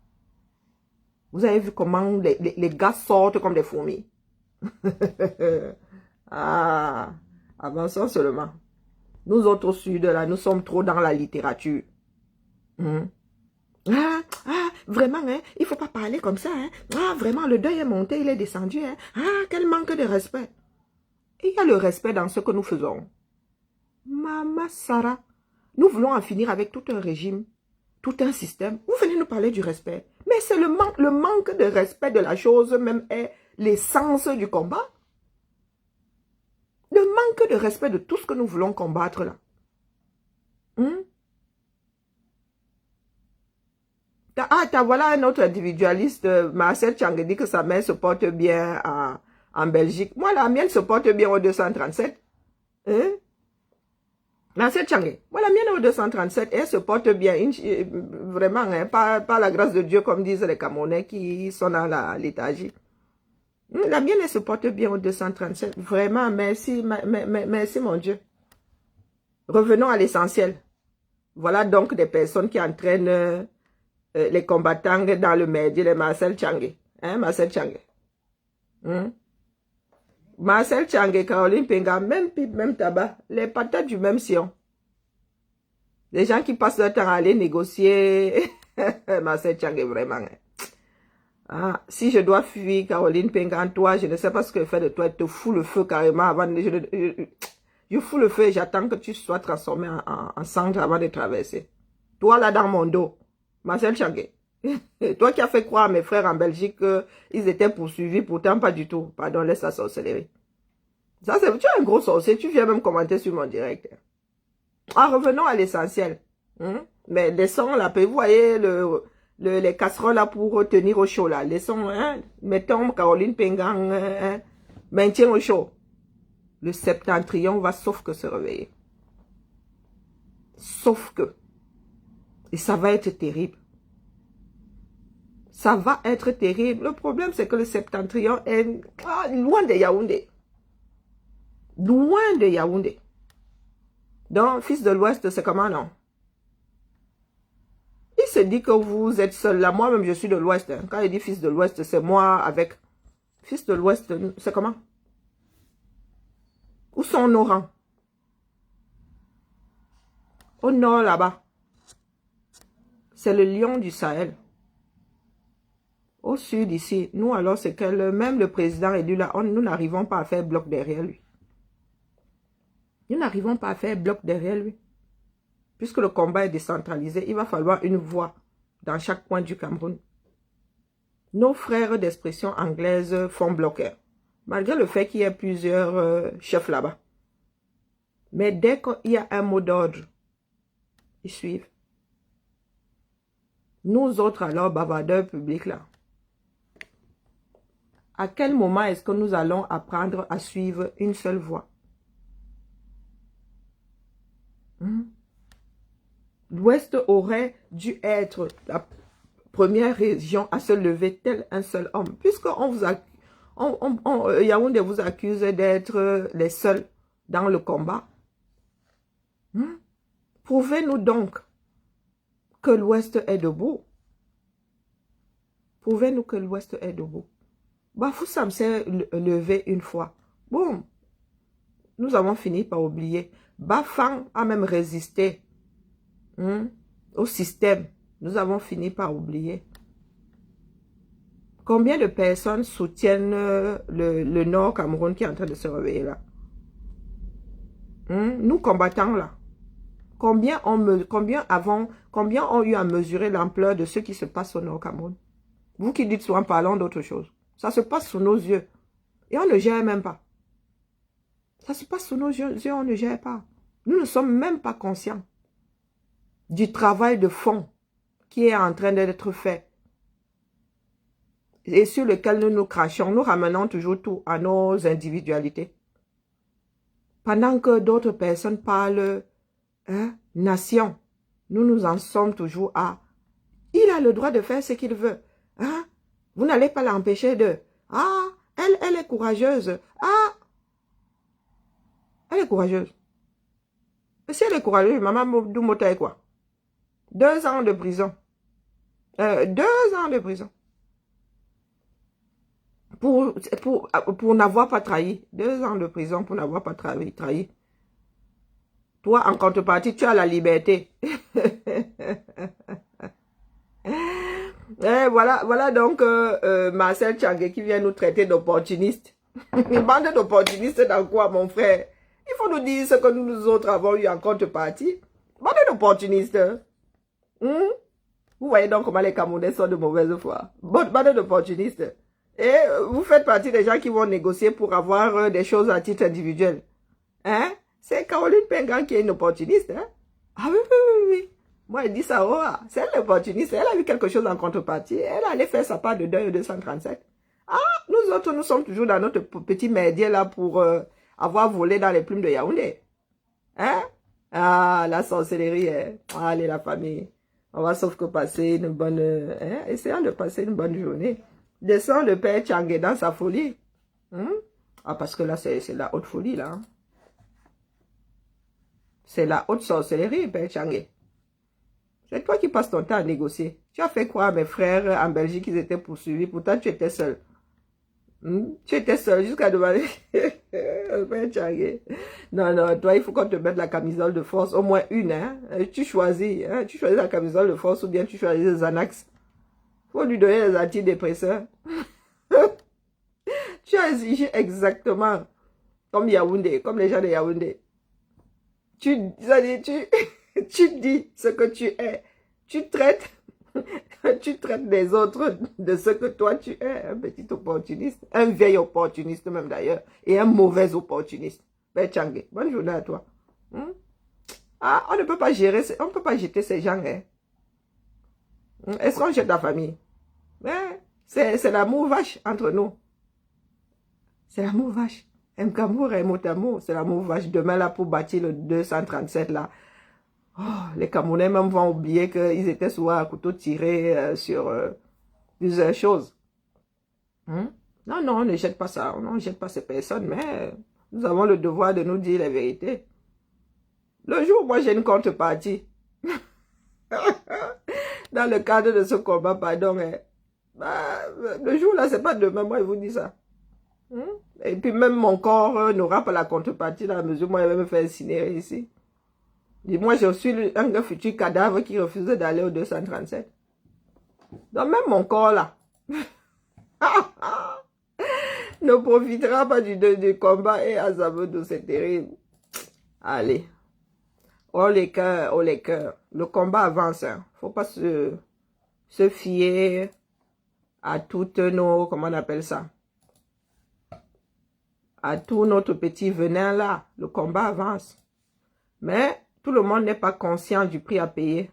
Speaker 1: Vous avez vu comment les gars sortent comme des fourmis. Ah, avançons seulement. Nous autres au Sud, là, nous sommes trop dans la littérature. Vraiment, hein, il ne faut pas parler comme ça. Hein. Ah, vraiment, le deuil est monté, il est descendu. Hein. Ah, quel manque de respect. Il y a le respect dans ce que nous faisons. Mama Sarah, nous voulons en finir avec tout un régime, tout un système. Vous venez nous parler du respect. Mais c'est le manque de respect de la chose même est l'essence du combat. Le manque de respect de tout ce que nous voulons combattre là. Voilà un autre individualiste, Marcel Tchang dit que sa mère se porte bien en Belgique. Moi, la mienne se porte bien au 237. Hein? Marcel Tchang, moi, la mienne est au 237, elle se porte bien, vraiment, hein, par la grâce de Dieu, comme disent les Camerounais qui sont dans la léthargie. La mienne, elle se porte bien au 237. Vraiment, merci, merci mon Dieu. Revenons à l'essentiel. Voilà donc des personnes qui entraînent les combattants dans le Medi, les Marcel Tchang. Hein, Marcel Tchang. Marcel Tchang, Caroline Pengang, même tabac, les patates du même sillon. Les gens qui passent leur temps à aller négocier. Marcel Tchang, vraiment. Hein. Ah, si je dois fuir Caroline Pengang, toi, je ne sais pas ce que fait de toi, te fous le feu carrément avant de... Je fous le feu et j'attends que tu sois transformé en cendre avant de traverser. Toi là dans mon dos, Marcel Tchang, Toi qui as fait croire à mes frères en Belgique qu'ils étaient poursuivis, pourtant pas du tout. Pardon, laisse la sorcellerie. Ça, tu es un gros sorcier, tu viens même commenter sur mon direct. Ah, revenons à l'essentiel. Mais les sons là, vous voyez les casseroles là pour tenir au chaud là. Les sons, mettons Caroline Pengang, maintien au chaud. Le septentrion va sauf que se réveiller. Sauf que. Et ça va être terrible. Ça va être terrible. Le problème, c'est que le septentrion est loin de Yaoundé. Loin de Yaoundé. Donc, fils de l'Ouest, c'est comment, non? Il se dit que vous êtes seul là. Moi-même, je suis de l'Ouest. Hein. Quand il dit fils de l'Ouest, c'est moi avec. Fils de l'Ouest, c'est comment? Où sont nos rangs? Au nord, là-bas. C'est le lion du Sahel. Au sud, ici, nous, alors, c'est que même le président élu là, nous n'arrivons pas à faire bloc derrière lui. Nous n'arrivons pas à faire bloc derrière lui. Puisque le combat est décentralisé, il va falloir une voix dans chaque coin du Cameroun. Nos frères d'expression anglaise font bloqueur, malgré le fait qu'il y ait plusieurs chefs là-bas. Mais dès qu'il y a un mot d'ordre, ils suivent. Nous autres, alors, bavardeurs publics là, à quel moment est-ce que nous allons apprendre à suivre une seule voie? L'Ouest aurait dû être la première région à se lever tel un seul homme. Puisqu'on vous Yaoundé vous accuse d'être les seuls dans le combat. Prouvez-nous donc que l'Ouest est debout. Prouvez-nous que l'Ouest est debout. Bafoussam s'est levé une fois. Boum. Nous avons fini par oublier. Bafang a même résisté au système. Nous avons fini par oublier. Combien de personnes soutiennent le Nord Cameroun qui est en train de se réveiller là? Nous combattants là. Combien ont eu à mesurer l'ampleur de ce qui se passe au Nord Cameroun? Vous qui dites souvent parlons d'autre chose. Ça se passe sous nos yeux. Et on ne gère même pas. Ça se passe sous nos yeux, on ne gère pas. Nous ne sommes même pas conscients du travail de fond qui est en train d'être fait. Et sur lequel nous nous crachons, nous ramenons toujours tout à nos individualités. Pendant que d'autres personnes parlent nation, nous en sommes toujours à il a le droit de faire ce qu'il veut. Vous n'allez pas l'empêcher de elle est courageuse. Elle est courageuse. Et si elle est courageuse, maman Doumota est quoi? 2 ans de prison. 2 ans de prison. Pour n'avoir pas trahi. 2 ans de prison pour n'avoir pas trahi. Toi, en contrepartie, tu as la liberté. Voilà donc Marcel Tchangé qui vient nous traiter d'opportunistes. Une bande d'opportunistes dans quoi, mon frère? Il faut nous dire ce que nous autres avons eu en contrepartie. Bande d'opportunistes. Vous voyez donc comment les Camerounais sont de mauvaise foi. Bande d'opportunistes. Et vous faites partie des gens qui vont négocier pour avoir des choses à titre individuel. C'est Caroline Pengan qui est une opportuniste. Ah oui. Moi, elle dit ça, c'est elle l'opportuniste. Elle a vu quelque chose en contrepartie. Elle allait faire sa part de deuil au 237. Nous autres, nous sommes toujours dans notre petit merdier là pour avoir volé dans les plumes de Yaoundé. La sorcellerie. Allez, la famille. On va sauf que passer une bonne... essayons de passer une bonne journée. Descends le père Tchangé dans sa folie. Parce que là, c'est la haute folie, là. C'est la haute sorcellerie, père Tchangé. C'est toi qui passes ton temps à négocier. Tu as fait quoi à mes frères en Belgique, ils étaient poursuivis. Pourtant, tu étais seul. Tu étais seul jusqu'à demander. Père Tchangé. Non, toi, il faut qu'on te mette la camisole de force. Au moins une, Tu choisis. Tu choisis la camisole de force ou bien tu choisis les Xanax. Faut lui donner les antidépresseurs. Tu as exigé exactement comme Yaoundé, comme les gens de Yaoundé. Tu dis ce que tu es. Tu traites Tu traites les autres de ce que toi tu es, un petit opportuniste, un vieil opportuniste même d'ailleurs, et un mauvais opportuniste. Ben Tchangé, bonne journée à toi. Ah, on ne peut pas gérer, on ne peut pas jeter ces gens. Hein. Est-ce qu'on jette la famille? C'est l'amour vache entre nous. C'est l'amour vache. M'Kamour et Moutamour, c'est l'amour vache. Demain là pour bâtir le 237 là. Oh, les Camerounais même vont oublier qu'ils étaient souvent à couteau tiré sur plusieurs choses. Non, non, on ne jette pas ça. On ne jette pas ces personnes, mais nous avons le devoir de nous dire la vérité. Le jour où moi j'ai une contrepartie, dans le cadre de ce combat, pardon, le jour là, c'est pas demain, moi je vous dis ça. Et puis même mon corps n'aura pas la contrepartie dans la mesure où moi je vais me faire incinérer ici. Et moi je suis un futur cadavre qui refuse d'aller au 237. Donc même mon corps là ne profitera pas du combat et Azamodo, c'est terrible. Allez. Oh les cœurs, oh les cœurs. Le combat avance. Hein. Faut pas se fier à toutes nos, comment on appelle ça? À tout notre petit venin là. Le combat avance. Mais tout le monde n'est pas conscient du prix à payer.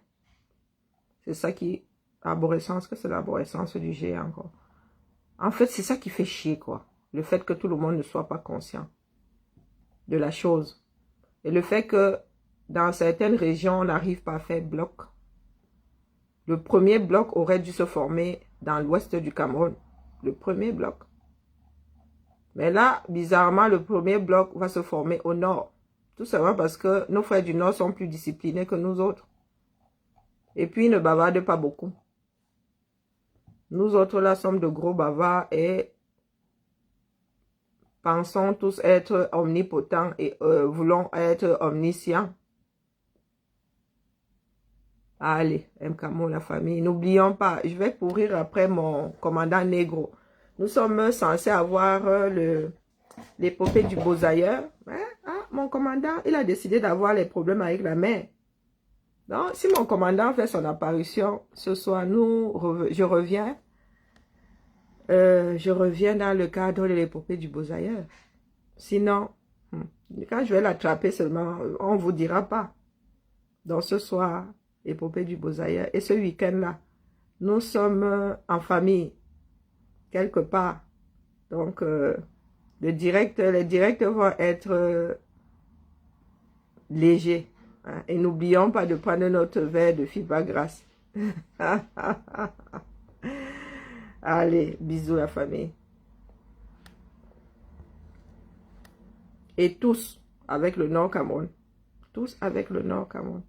Speaker 1: C'est ça qui... Arborescence, que c'est l'arborescence du géant encore. En fait, c'est ça qui fait chier, quoi. Le fait que tout le monde ne soit pas conscient de la chose. Et le fait que dans certaines régions, on n'arrive pas à faire bloc. Le premier bloc aurait dû se former dans l'ouest du Cameroun. Le premier bloc. Mais là, bizarrement, le premier bloc va se former au nord. Tout simplement parce que nos frères du nord sont plus disciplinés que nous autres. Et puis, ils ne bavardent pas beaucoup. Nous autres, là, sommes de gros bavards et pensons tous être omnipotents et voulons être omniscients. Allez, M'Kamour, la famille. N'oublions pas, je vais courir après mon commandant négro. Nous sommes censés avoir l'épopée du Beaux-Ailleurs. Mon commandant, il a décidé d'avoir les problèmes avec la mer. Donc, si mon commandant fait son apparition ce soir, je reviens dans le cadre de l'épopée du Beaux-Ailleurs. Sinon, quand je vais l'attraper seulement, on ne vous dira pas. Donc ce soir, épopée du Beaux-Ailleurs. Et ce week-end-là, nous sommes en famille, quelque part. Donc, les directs vont être légers. Hein, et n'oublions pas de prendre notre verre de fibre grasse. Allez, bisous la famille. Et tous avec le Nord Cameroun. Tous avec le Nord Cameroun.